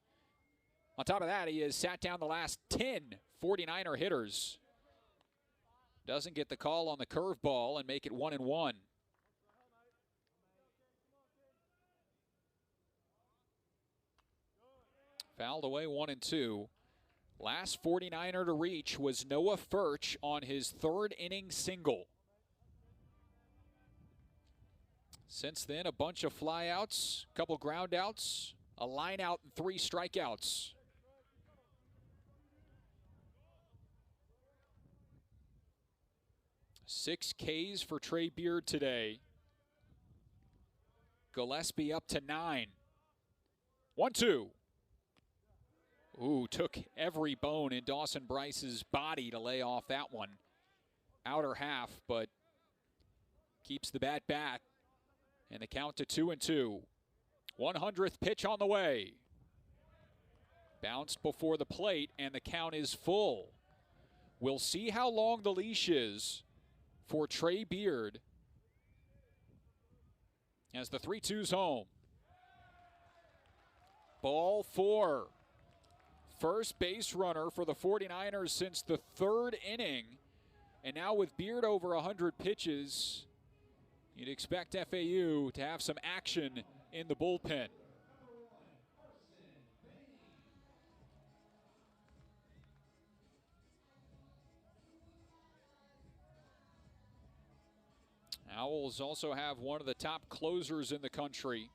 On top of that, he has sat down the last 10 49er hitters. Doesn't get the call on the curveball and make it 1-1. Fouled away 1-2. Last 49er to reach was Noah Furch on his 3rd inning single. Since then, a bunch of flyouts, a couple groundouts, a line out, and 3 strikeouts. Six Ks for Trey Beard today. Gillespie up to 9. 1-2. Ooh, took every bone in Dawson Bryce's body to lay off that one. Outer half, but keeps the bat back. And the count to 2-2. 100th pitch on the way. Bounced before the plate, and the count is full. We'll see how long the leash is for Trey Beard as the 3-2's home. Ball 4. First base runner for the 49ers since the 3rd inning. And now with Beard over 100 pitches, you'd expect FAU to have some action in the bullpen. Owls also have one of the top closers in the country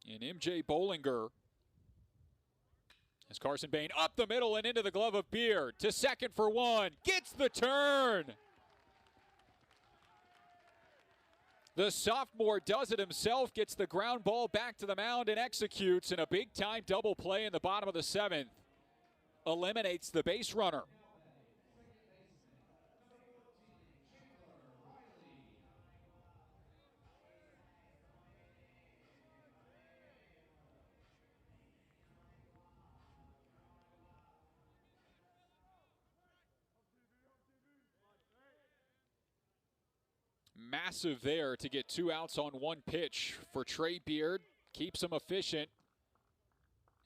in MJ Bollinger. As Carson Bain up the middle and into the glove of Beard. To second for 1. Gets the turn. The sophomore does it himself. Gets the ground ball back to the mound and executes in a big-time double play in the bottom of the 7th. Eliminates the base runner. Massive there to get 2 outs on 1 pitch for Trey Beard. Keeps him efficient.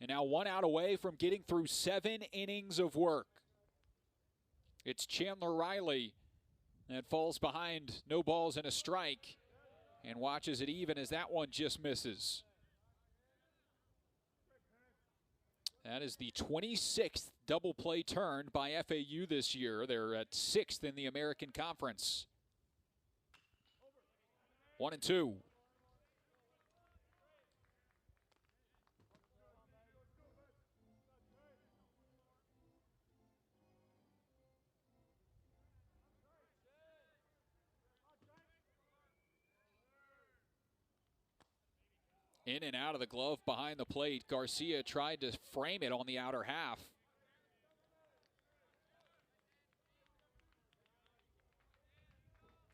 And now 1 out away from getting through 7 innings of work. It's Chandler Riley that falls behind no balls and a strike and watches it even as that one just misses. That is the 26th double play turn by FAU this year. They're at 6th in the American Conference. 1-2. In and out of the glove behind the plate. Garcia tried to frame it on the outer half.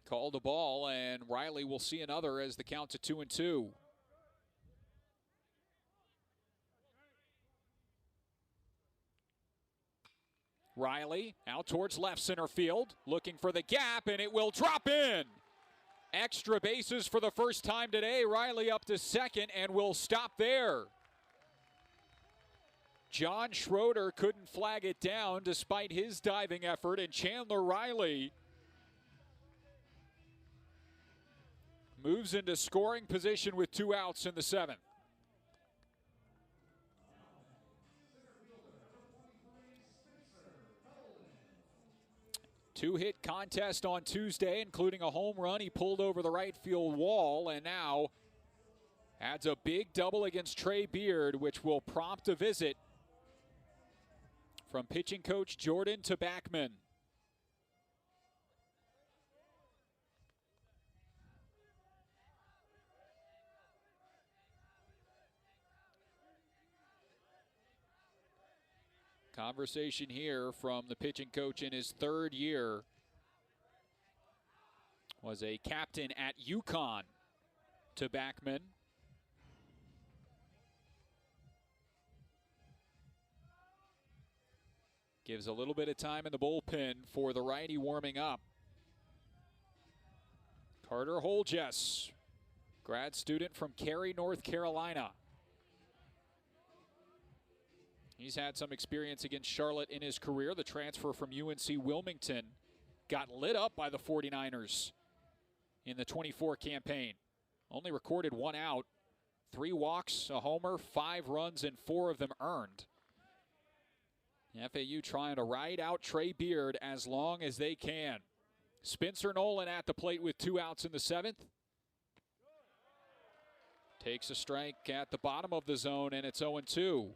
Called the ball, and Riley will see another as the count's at 2-2. Riley out towards left center field, looking for the gap, and it will drop in. Extra bases for the first time today. Riley up to second and will stop there. John Schroeder couldn't flag it down despite his diving effort, and Chandler Riley moves into scoring position with 2 outs in the 7th. Two-hit contest on Tuesday, including a home run. He pulled over the right field wall and now adds a big double against Trey Beard, which will prompt a visit from pitching coach Jordan to Backman. Conversation here from the pitching coach in his 3rd year. Was a captain at UConn to Backman. Gives a little bit of time in the bullpen for the righty warming up. Carter Holjes, grad student from Cary, North Carolina. He's had some experience against Charlotte in his career. The transfer from UNC Wilmington got lit up by the 49ers in the 24 campaign. Only recorded 1 out, 3 walks, a homer, 5 runs, and 4 of them earned. FAU trying to ride out Trey Beard as long as they can. Spencer Nolan at the plate with 2 outs in the 7th. Takes a strike at the bottom of the zone, and it's 0-2.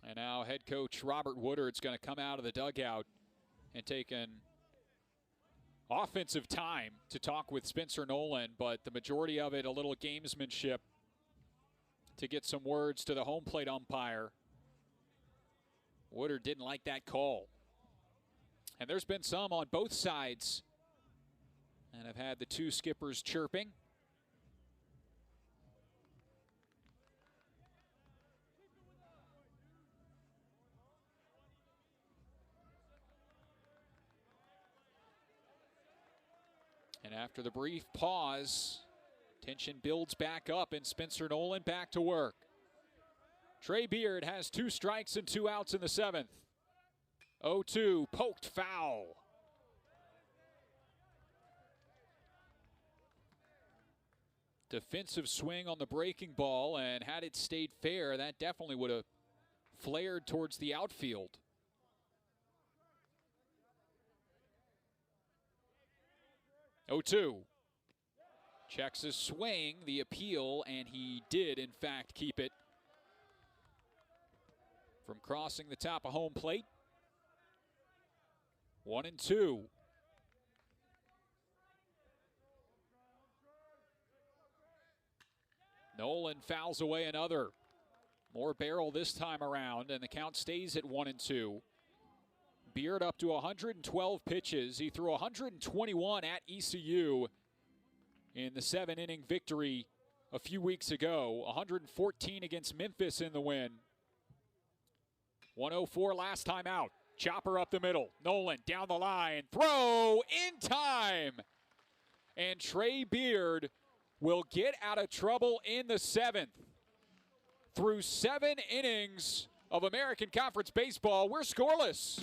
And now head coach Robert Woodard's going to come out of the dugout and take an offensive time to talk with Spencer Nolan, but the majority of it a little gamesmanship to get some words to the home plate umpire. Woodard didn't like that call. And there's been some on both sides and have had the 2 skippers chirping. And after the brief pause, tension builds back up and Spencer Nolan back to work. Trey Beard has 2 strikes and 2 outs in the 7th. 0-2, poked foul. Defensive swing on the breaking ball, and had it stayed fair, that definitely would have flared towards the outfield. Oh, 2. Checks his swing, the appeal, and he did, in fact, keep it from crossing the top of home plate. 1-2. Nolan fouls away another. More barrel this time around, and the count stays at 1-2. Beard up to 112 pitches. He threw 121 at ECU in the 7-inning victory a few weeks ago. 114 against Memphis in the win. 104 last time out. Chopper up the middle. Nolan down the line. Throw in time. And Trey Beard will get out of trouble in the 7th. Through 7 innings of American Conference baseball, we're scoreless.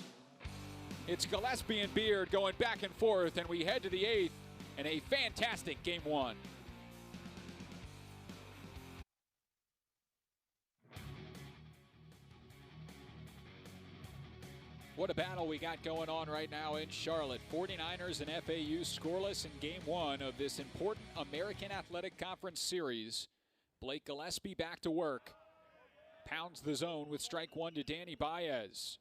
It's Gillespie and Beard going back and forth, and we head to the 8th in a fantastic Game 1. What a battle we got going on right now in Charlotte. 49ers and FAU scoreless in game one of this important American Athletic Conference series. Blake Gillespie back to work. Pounds the zone with strike one to Danny Baez.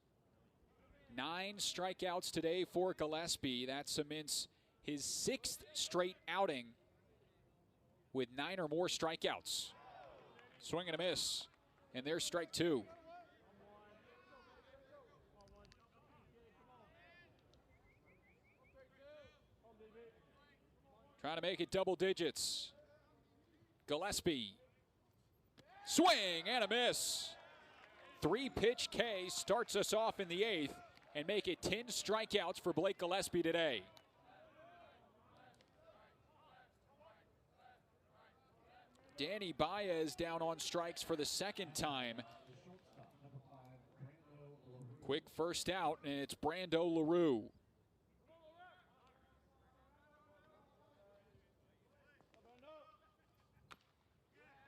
9 strikeouts today for Gillespie. That cements his 6th straight outing with 9 or more strikeouts. Swing and a miss, and there's strike 2. Trying to make it double digits. Gillespie. Swing and a miss. 3-pitch K starts us off in the 8th and make it 10 strikeouts for Blake Gillespie today. Danny Baez down on strikes for the 2nd time. Quick first out, and it's Brando LaRue.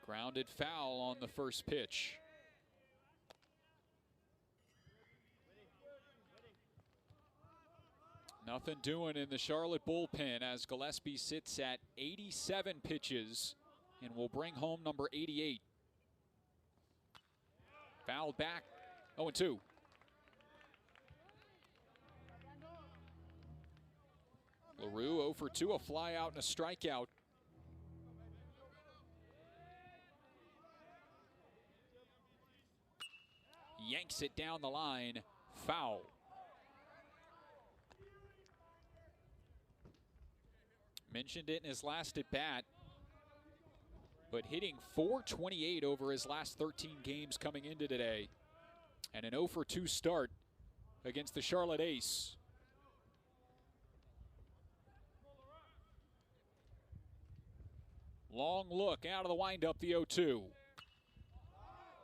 Grounded foul on the first pitch. Nothing doing in the Charlotte bullpen as Gillespie sits at 87 pitches and will bring home number 88. Fouled back, 0-2. LaRue 0 for 2, a fly out and a strikeout. Yanks it down the line, foul. Mentioned it in his last at bat, but hitting .428 over his last 13 games coming into today, and an 0 for 2 start against the Charlotte Ace. Long look out of the windup, the 0-2.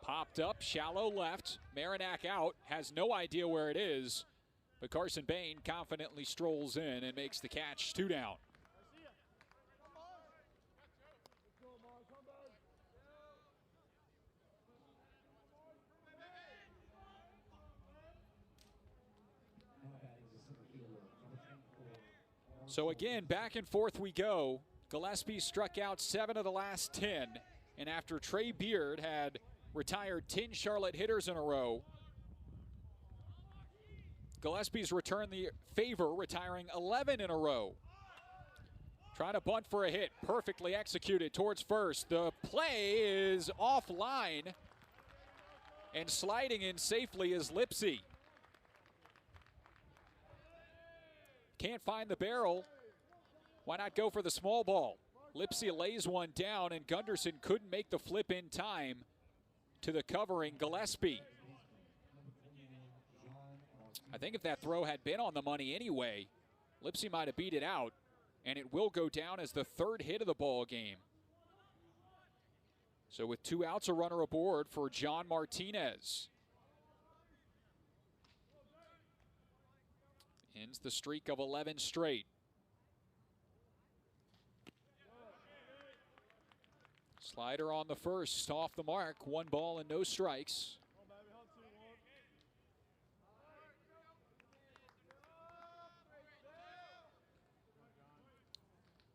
Popped up, shallow left. Marinac out, has no idea where it is, but Carson Bain confidently strolls in and makes the catch, 2 down. So again, back and forth we go. Gillespie struck out 7 of the last 10, and after Trey Beard had retired 10 Charlotte hitters in a row, Gillespie's returned the favor, retiring 11 in a row. Trying to bunt for a hit, perfectly executed towards first. The play is offline, and sliding in safely is Lipsy. Can't find the barrel. Why not go for the small ball? Lipsy lays one down, and Gunderson couldn't make the flip in time to the covering Gillespie. I think if that throw had been on the money anyway, Lipsy might have beat it out, and it will go down as the 3rd hit of the ball game. So with 2 outs, a runner aboard for John Martinez. Ends the streak of 11 straight. Slider on the first, off the mark. 1 ball and no strikes.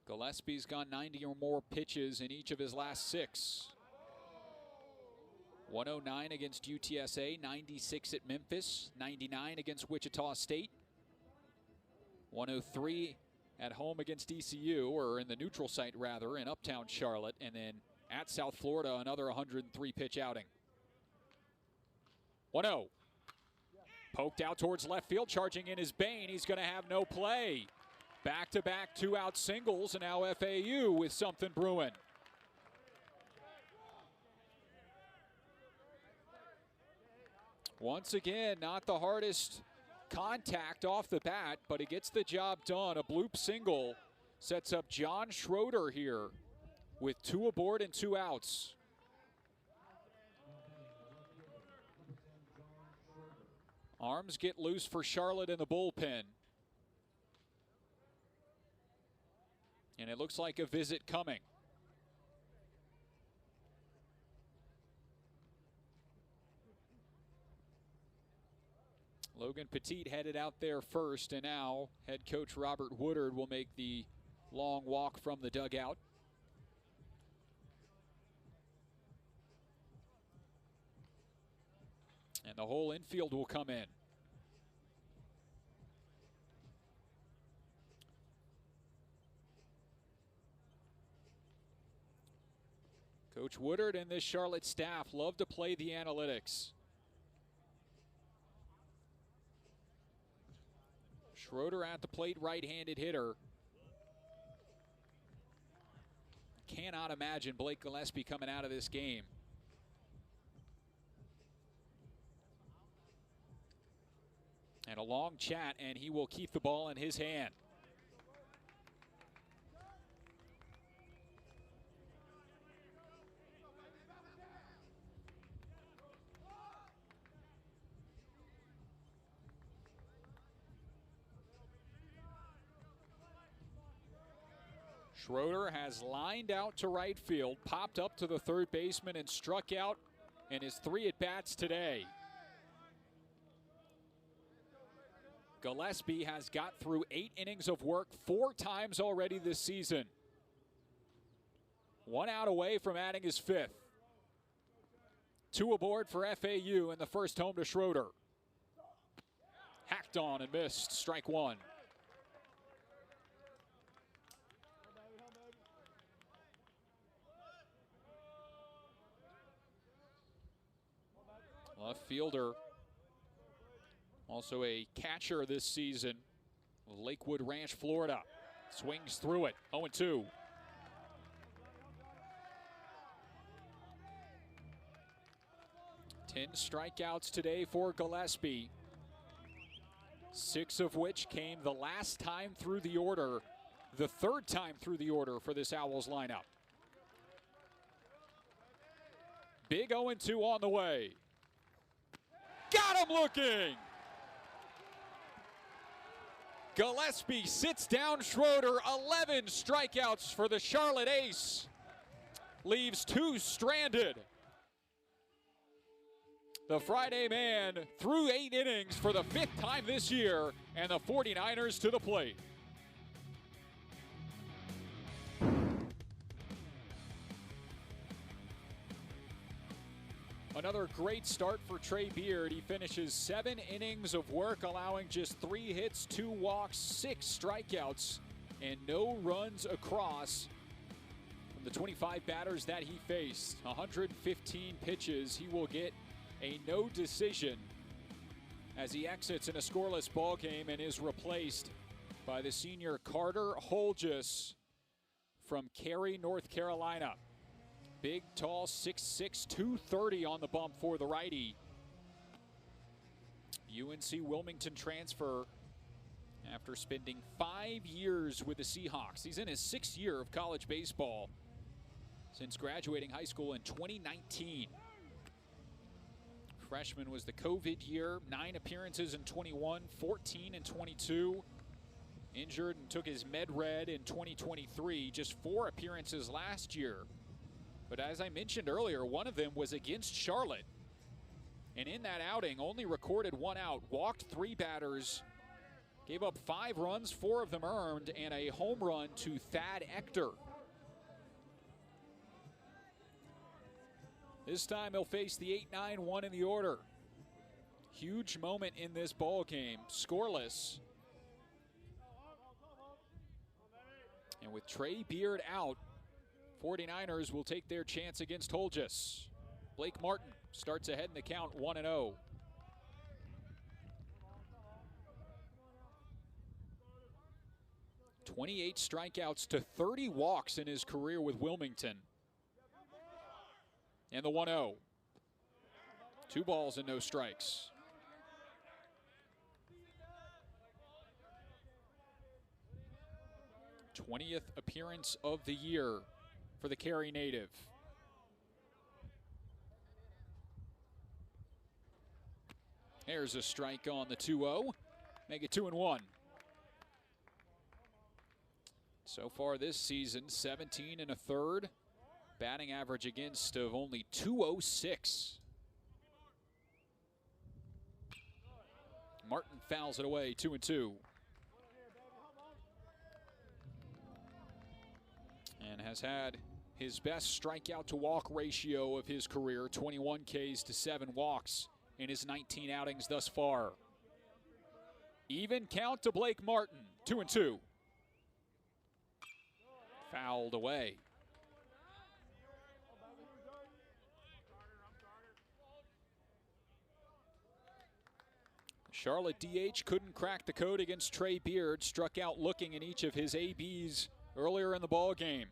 Gillespie's gone 90 or more pitches in each of his last 6. 109 against UTSA, 96 at Memphis, 99 against Wichita State, 103 at home against ECU, or in the neutral site rather, in Uptown Charlotte, and then at South Florida, another 103-pitch outing. 1-0. Poked out towards left field, charging in is Bain. He's going to have no play. Back-to-back 2-out singles, and now FAU with something brewing. Once again, not the hardest contact off the bat, but he gets the job done. A bloop single sets up John Schroeder here with 2 aboard and 2 outs. Arms get loose for Charlotte in the bullpen. And it looks like a visit coming. Logan Petit headed out there first, and now head coach Robert Woodard will make the long walk from the dugout. And the whole infield will come in. Coach Woodard and this Charlotte staff love to play the analytics. Schroeder at the plate, right-handed hitter. Cannot imagine Blake Gillespie coming out of this game. And a long chat, and he will keep the ball in his hand. Schroeder has lined out to right field, popped up to the third baseman, and struck out in his 3 at-bats today. Gillespie has got through 8 innings of work 4 times already this season. 1 out away from adding his 5th. 2 aboard for FAU in the first home to Schroeder. Hacked on and missed, strike 1. Left fielder, also a catcher this season, Lakewood Ranch, Florida. Swings through it, 0-2. Ten strikeouts today for Gillespie, 6 of which came the last time through the order, the 3rd time through the order for this Owls lineup. Big 0-2 on the way. Got him looking! Gillespie sits down Schroeder. 11 strikeouts for the Charlotte ace. Leaves 2 stranded. The Friday man threw 8 innings for the 5th time this year, and the 49ers to the plate. Another great start for Trey Beard. He finishes 7 innings of work, allowing just 3 hits, 2 walks, 6 strikeouts, and no runs across from the 25 batters that he faced. 115 pitches. He will get a no decision as he exits in a scoreless ball game and is replaced by the senior Carter Holgis from Cary, North Carolina. Big, tall, 6'6", 230 on the bump for the righty. UNC Wilmington transfer after spending 5 years with the Seahawks. He's in his 6th year of college baseball since graduating high school in 2019. Freshman was the COVID year, 9 appearances in 21, 14 in 22. Injured and took his med red in 2023, just 4 appearances last year. But as I mentioned earlier, one of them was against Charlotte. And in that outing, only recorded 1 out, walked 3 batters, gave up 5 runs, 4 of them earned, and a home run to Thad Ector. This time he'll face the 8-9-1 in the order. Huge moment in this ball game, scoreless. And with Trey Beard out, 49ers will take their chance against Holgis. Blake Martin starts ahead in the count, 1-0. "28 strikeouts to 30 walks in his career with Wilmington. And the 1-0. 2 balls and no strikes. '20th appearance of the year for the Cary native. There's a strike on the 2-0. Make it 2-1. So far this season, 17 1/3. Batting average against of only .206. Martin fouls it away, 2-2. And has had his best strikeout to walk ratio of his career, 21 Ks to 7 walks in his 19 outings thus far. Even count to Blake Martin, 2-2. Fouled away. Charlotte DH couldn't crack the code against Trey Beard, struck out looking in each of his ABs earlier in the ball game.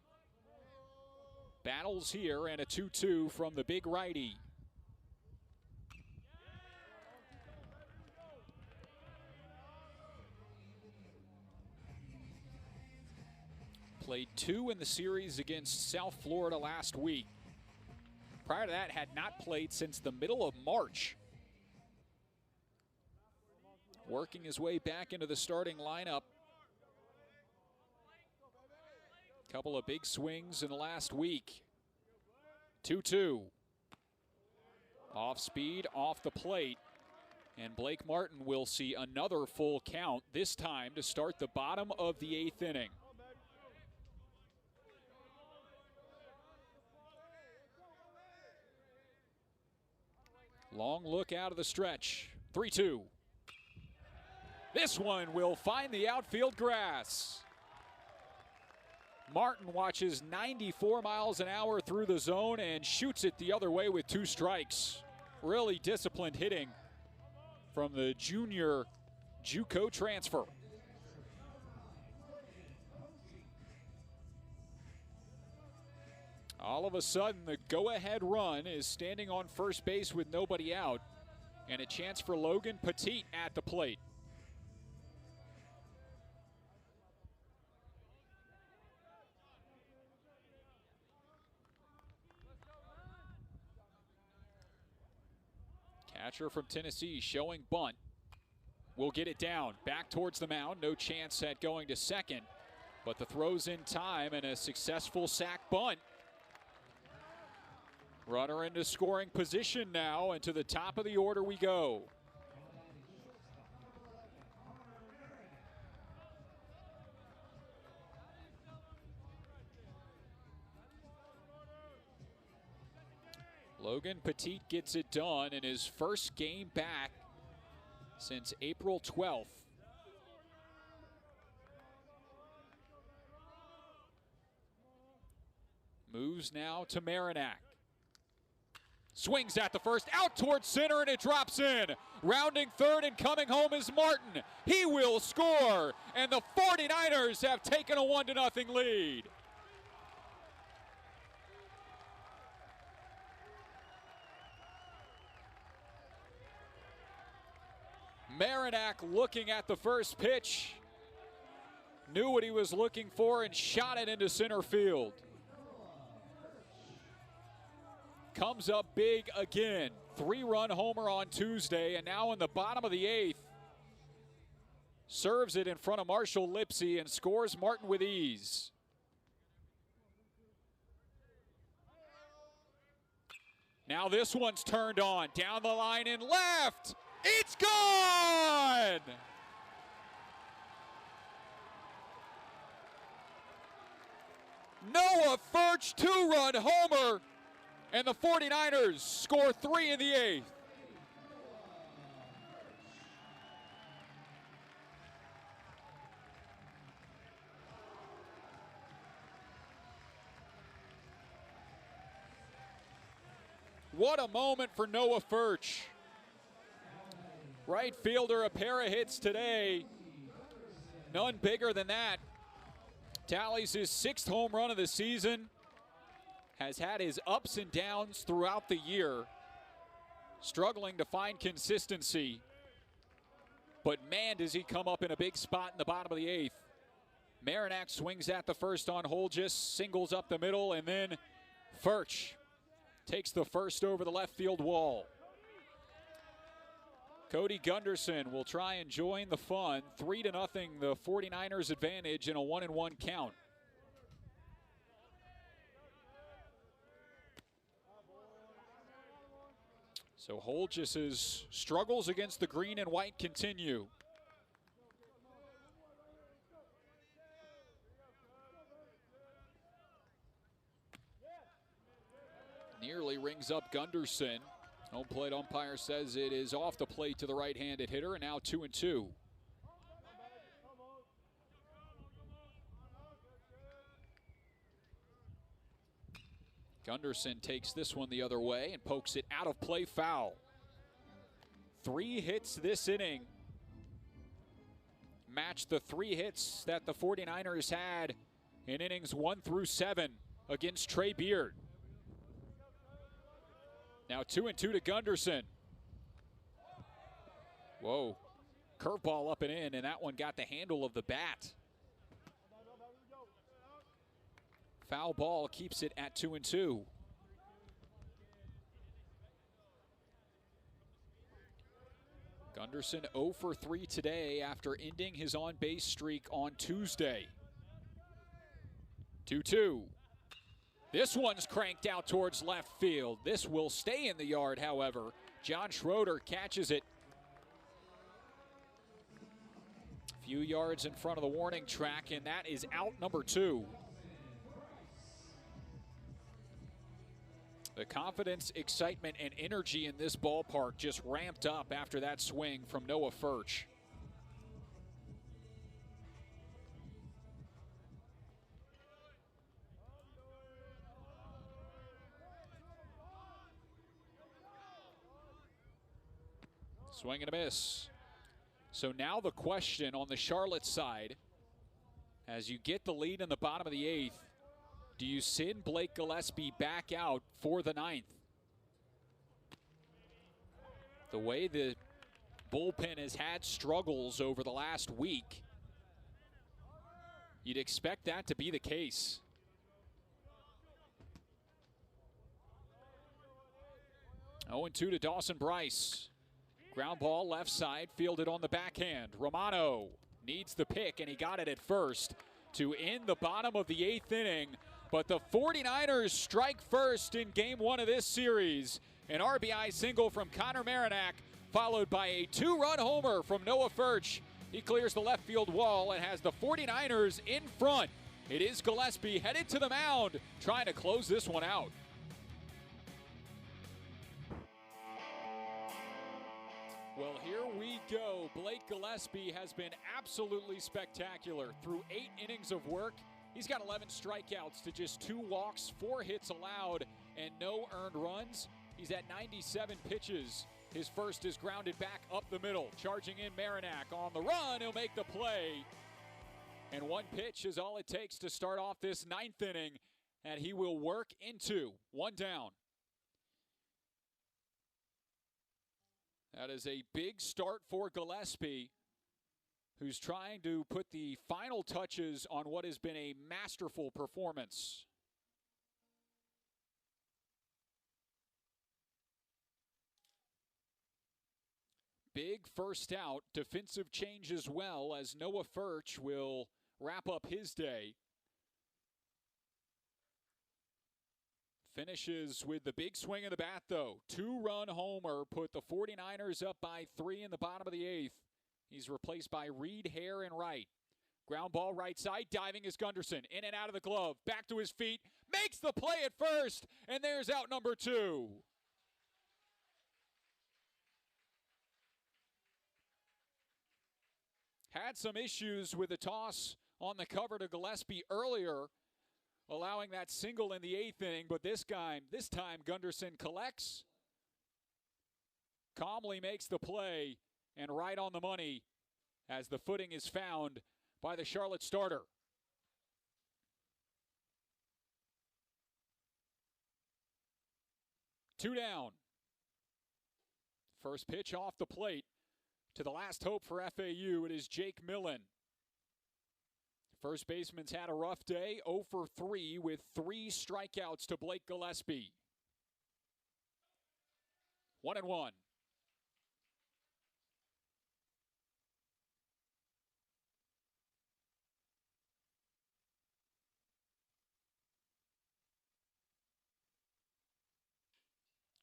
Battles here and a 2-2 from the big righty. Played 2 in the series against South Florida last week. Prior to that, had not played since the middle of March. Working his way back into the starting lineup. Couple of big swings in the last week. 2-2. Off speed, off the plate. And Blake Martin will see another full count, this time to start the bottom of the 8th inning. Long look out of the stretch. 3-2. This one will find the outfield grass. Martin watches 94 miles an hour through the zone and shoots it the other way with 2 strikes. Really disciplined hitting from the junior JUCO transfer. All of a sudden, the go-ahead run is standing on first base with nobody out, and a chance for Logan Petit at the plate. Catcher from Tennessee showing bunt. Will get it down. Back towards the mound. No chance at going to second. But the throw's in time and a successful sac bunt. Runner into scoring position now, and to the top of the order we go. Logan Petit gets it done in his first game back since April 12th. Moves now to Marinac. Swings at the first, out towards center, and it drops in. Rounding third and coming home is Martin. He will score, and the 49ers have taken a 1-0 lead. Marinac looking at the first pitch, knew what he was looking for and shot it into center field. Comes up big again. 3-run homer on Tuesday, and now in the bottom of the 8th. Serves it in front of Marshall Lipsy and scores Martin with ease. Now this one's turned on. Down the line and left. It's gone! Noah Furch, 2-run homer, and the 49ers score 3 in the 8th. What a moment for Noah Furch. Right fielder, a pair of hits today. None bigger than that. Tallies his 6th home run of the season. Has had his ups and downs throughout the year. Struggling to find consistency. But man, does he come up in a big spot in the bottom of the 8th. Marinac swings at the first on hold, just singles up the middle, and then Furch takes the first over the left field wall. Cody Gunderson will try and join the fun. 3-0, the 49ers advantage in a 1-1 count. So Holgis's struggles against the green and white continue. Nearly rings up Gunderson. Home plate umpire says it is off the plate to the right-handed hitter, and now 2-2. Gunderson takes this one the other way and pokes it out of play, foul. 3 hits this inning. Match the 3 hits that the 49ers had in innings 1 through 7 against Trey Beard. Now 2-2 to Gunderson. Whoa. Curveball up and in, and that one got the handle of the bat. Foul ball keeps it at 2-2. Gunderson 0 for 3 today after ending his on-base streak on Tuesday. 2-2. This one's cranked out towards left field. This will stay in the yard, however. John Schroeder catches it. A few yards in front of the warning track, and that is out number 2. The confidence, excitement, and energy in this ballpark just ramped up after that swing from Noah Furch. Swing and a miss. So now the question on the Charlotte side, as you get the lead in the bottom of the 8th, do you send Blake Gillespie back out for the 9th? The way the bullpen has had struggles over the last week, you'd expect that to be the case. Oh, 2 to Dawson Bryce. Ground ball left side, fielded on the backhand. Romano needs the pick, and he got it at first to end the bottom of the 8th inning. But the 49ers strike first in game 1 of this series. An RBI single from Connor Marinack, followed by a 2-run homer from Noah Furch. He clears the left field wall and has the 49ers in front. It is Gillespie headed to the mound, trying to close this one out. Well, here we go. Blake Gillespie has been absolutely spectacular. Through 8 innings of work, he's got 11 strikeouts to just 2 walks, 4 hits allowed, and no earned runs. He's at 97 pitches. His first is grounded back up the middle. Charging in Marinack on the run. He'll make the play. And 1 pitch is all it takes to start off this 9th inning, and he will work into 1 down. That is a big start for Gillespie, who's trying to put the final touches on what has been a masterful performance. Big first out, defensive change as well, as Noah Furch will wrap up his day. Finishes with the big swing of the bat, though. 2-run homer put the 49ers up by 3 in the bottom of the 8th. He's replaced by Reed, Hare, and Wright. Ground ball right side, diving is Gunderson. In and out of the glove, back to his feet, makes the play at first, and there's out number 2. Had some issues with the toss on the cover to Gillespie earlier, allowing that single in the 8th inning, but this time Gunderson collects, calmly makes the play, and right on the money as the footing is found by the Charlotte starter. Two down. First pitch off the plate to the last hope for FAU. It is Jake Millen. First baseman's had a rough day, 0 for 3 with 3 strikeouts to Blake Gillespie. 1-1.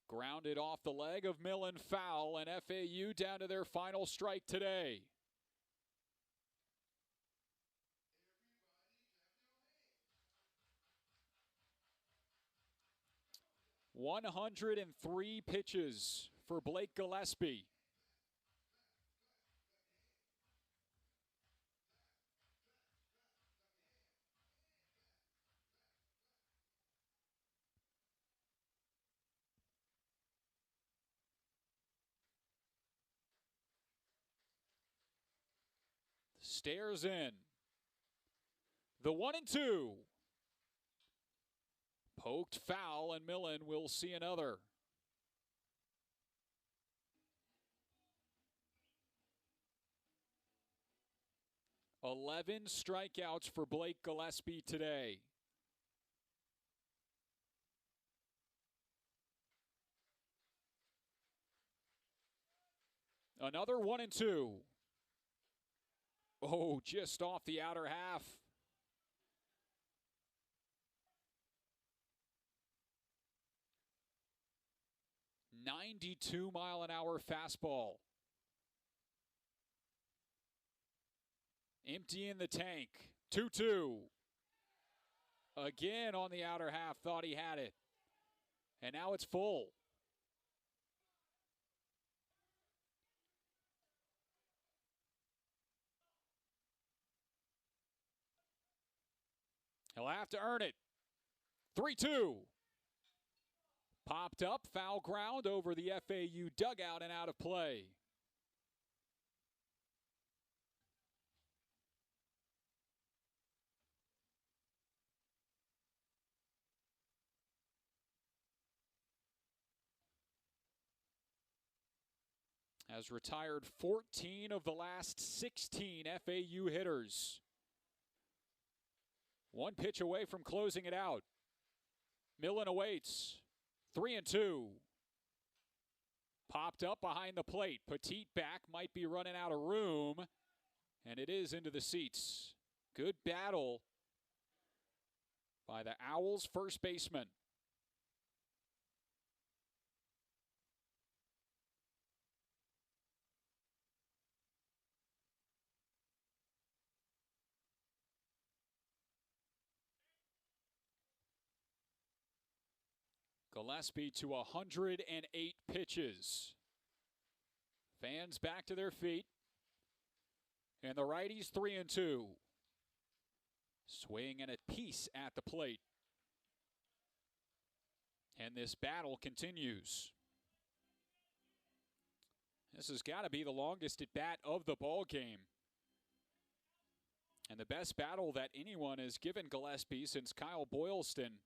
Grounded off the leg of Millen, foul, and FAU down to their final strike today. "103 pitches for Blake Gillespie. Stares in. The 1-2. Poked foul, and Millen will see another. "11 strikeouts for Blake Gillespie today. Another 1-2. Oh, just off the outer half. "92-mile-an-hour fastball. Empty in the tank. 2-2. Again on the outer half, thought he had it. And now it's full. He'll have to earn it. 3-2. Popped up, foul ground over the FAU dugout and out of play. Has retired 14 of the last 16 FAU hitters. One pitch away from closing it out. Millen awaits. 3-2. Popped up behind the plate. Petit back, might be running out of room. And it is into the seats. Good battle by the Owls' first baseman. Gillespie to 108 pitches. Fans back to their feet. And the righties 3-2. Swing and a piece at the plate. And this battle continues. This has got to be the longest at bat of the ball game. And the best battle that anyone has given Gillespie since Kyle Boylston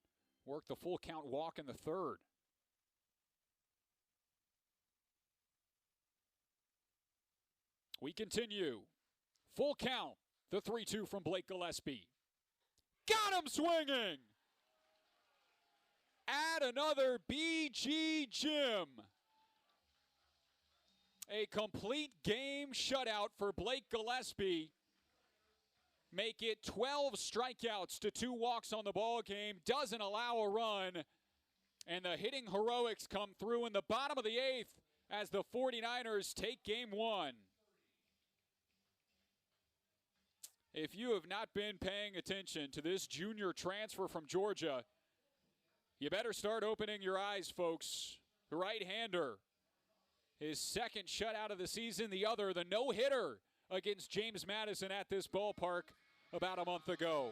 worked the full count walk in the third. We continue. Full count. The 3-2 from Blake Gillespie. Got him swinging! Add another BG Jim. A complete game shutout for Blake Gillespie. Make it 12 strikeouts to 2 walks on the ball game. Doesn't allow a run. And the hitting heroics come through in the bottom of the 8th as the 49ers take game 1. If you have not been paying attention to this junior transfer from Georgia, you better start opening your eyes, folks. The right-hander. His second shutout of the season. The other, the no-hitter against James Madison at this ballpark about a month ago.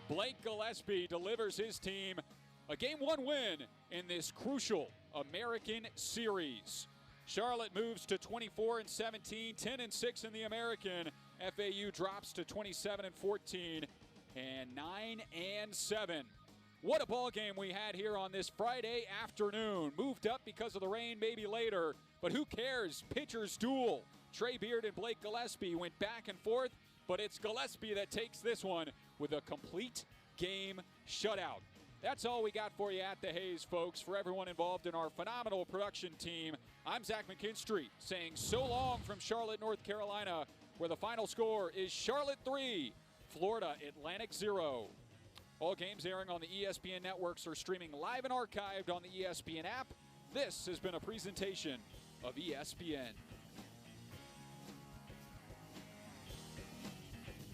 Blake Gillespie delivers his team a Game 1 win in this crucial American Series. Charlotte moves to 24-17, 10-6 in the American. FAU drops to 27-14 and 9-7. What a ball game we had here on this Friday afternoon. Moved up because of the rain, maybe later, but who cares? Pitchers duel. Trey Beard and Blake Gillespie went back and forth, but it's Gillespie that takes this one with a complete game shutout. That's all we got for you at the Hayes, folks. For everyone involved in our phenomenal production team, I'm Zach McKinstry saying so long from Charlotte, North Carolina, where the final score is Charlotte 3, Florida Atlantic 0. All games airing on the ESPN networks are streaming live and archived on the ESPN app. This has been a presentation of ESPN.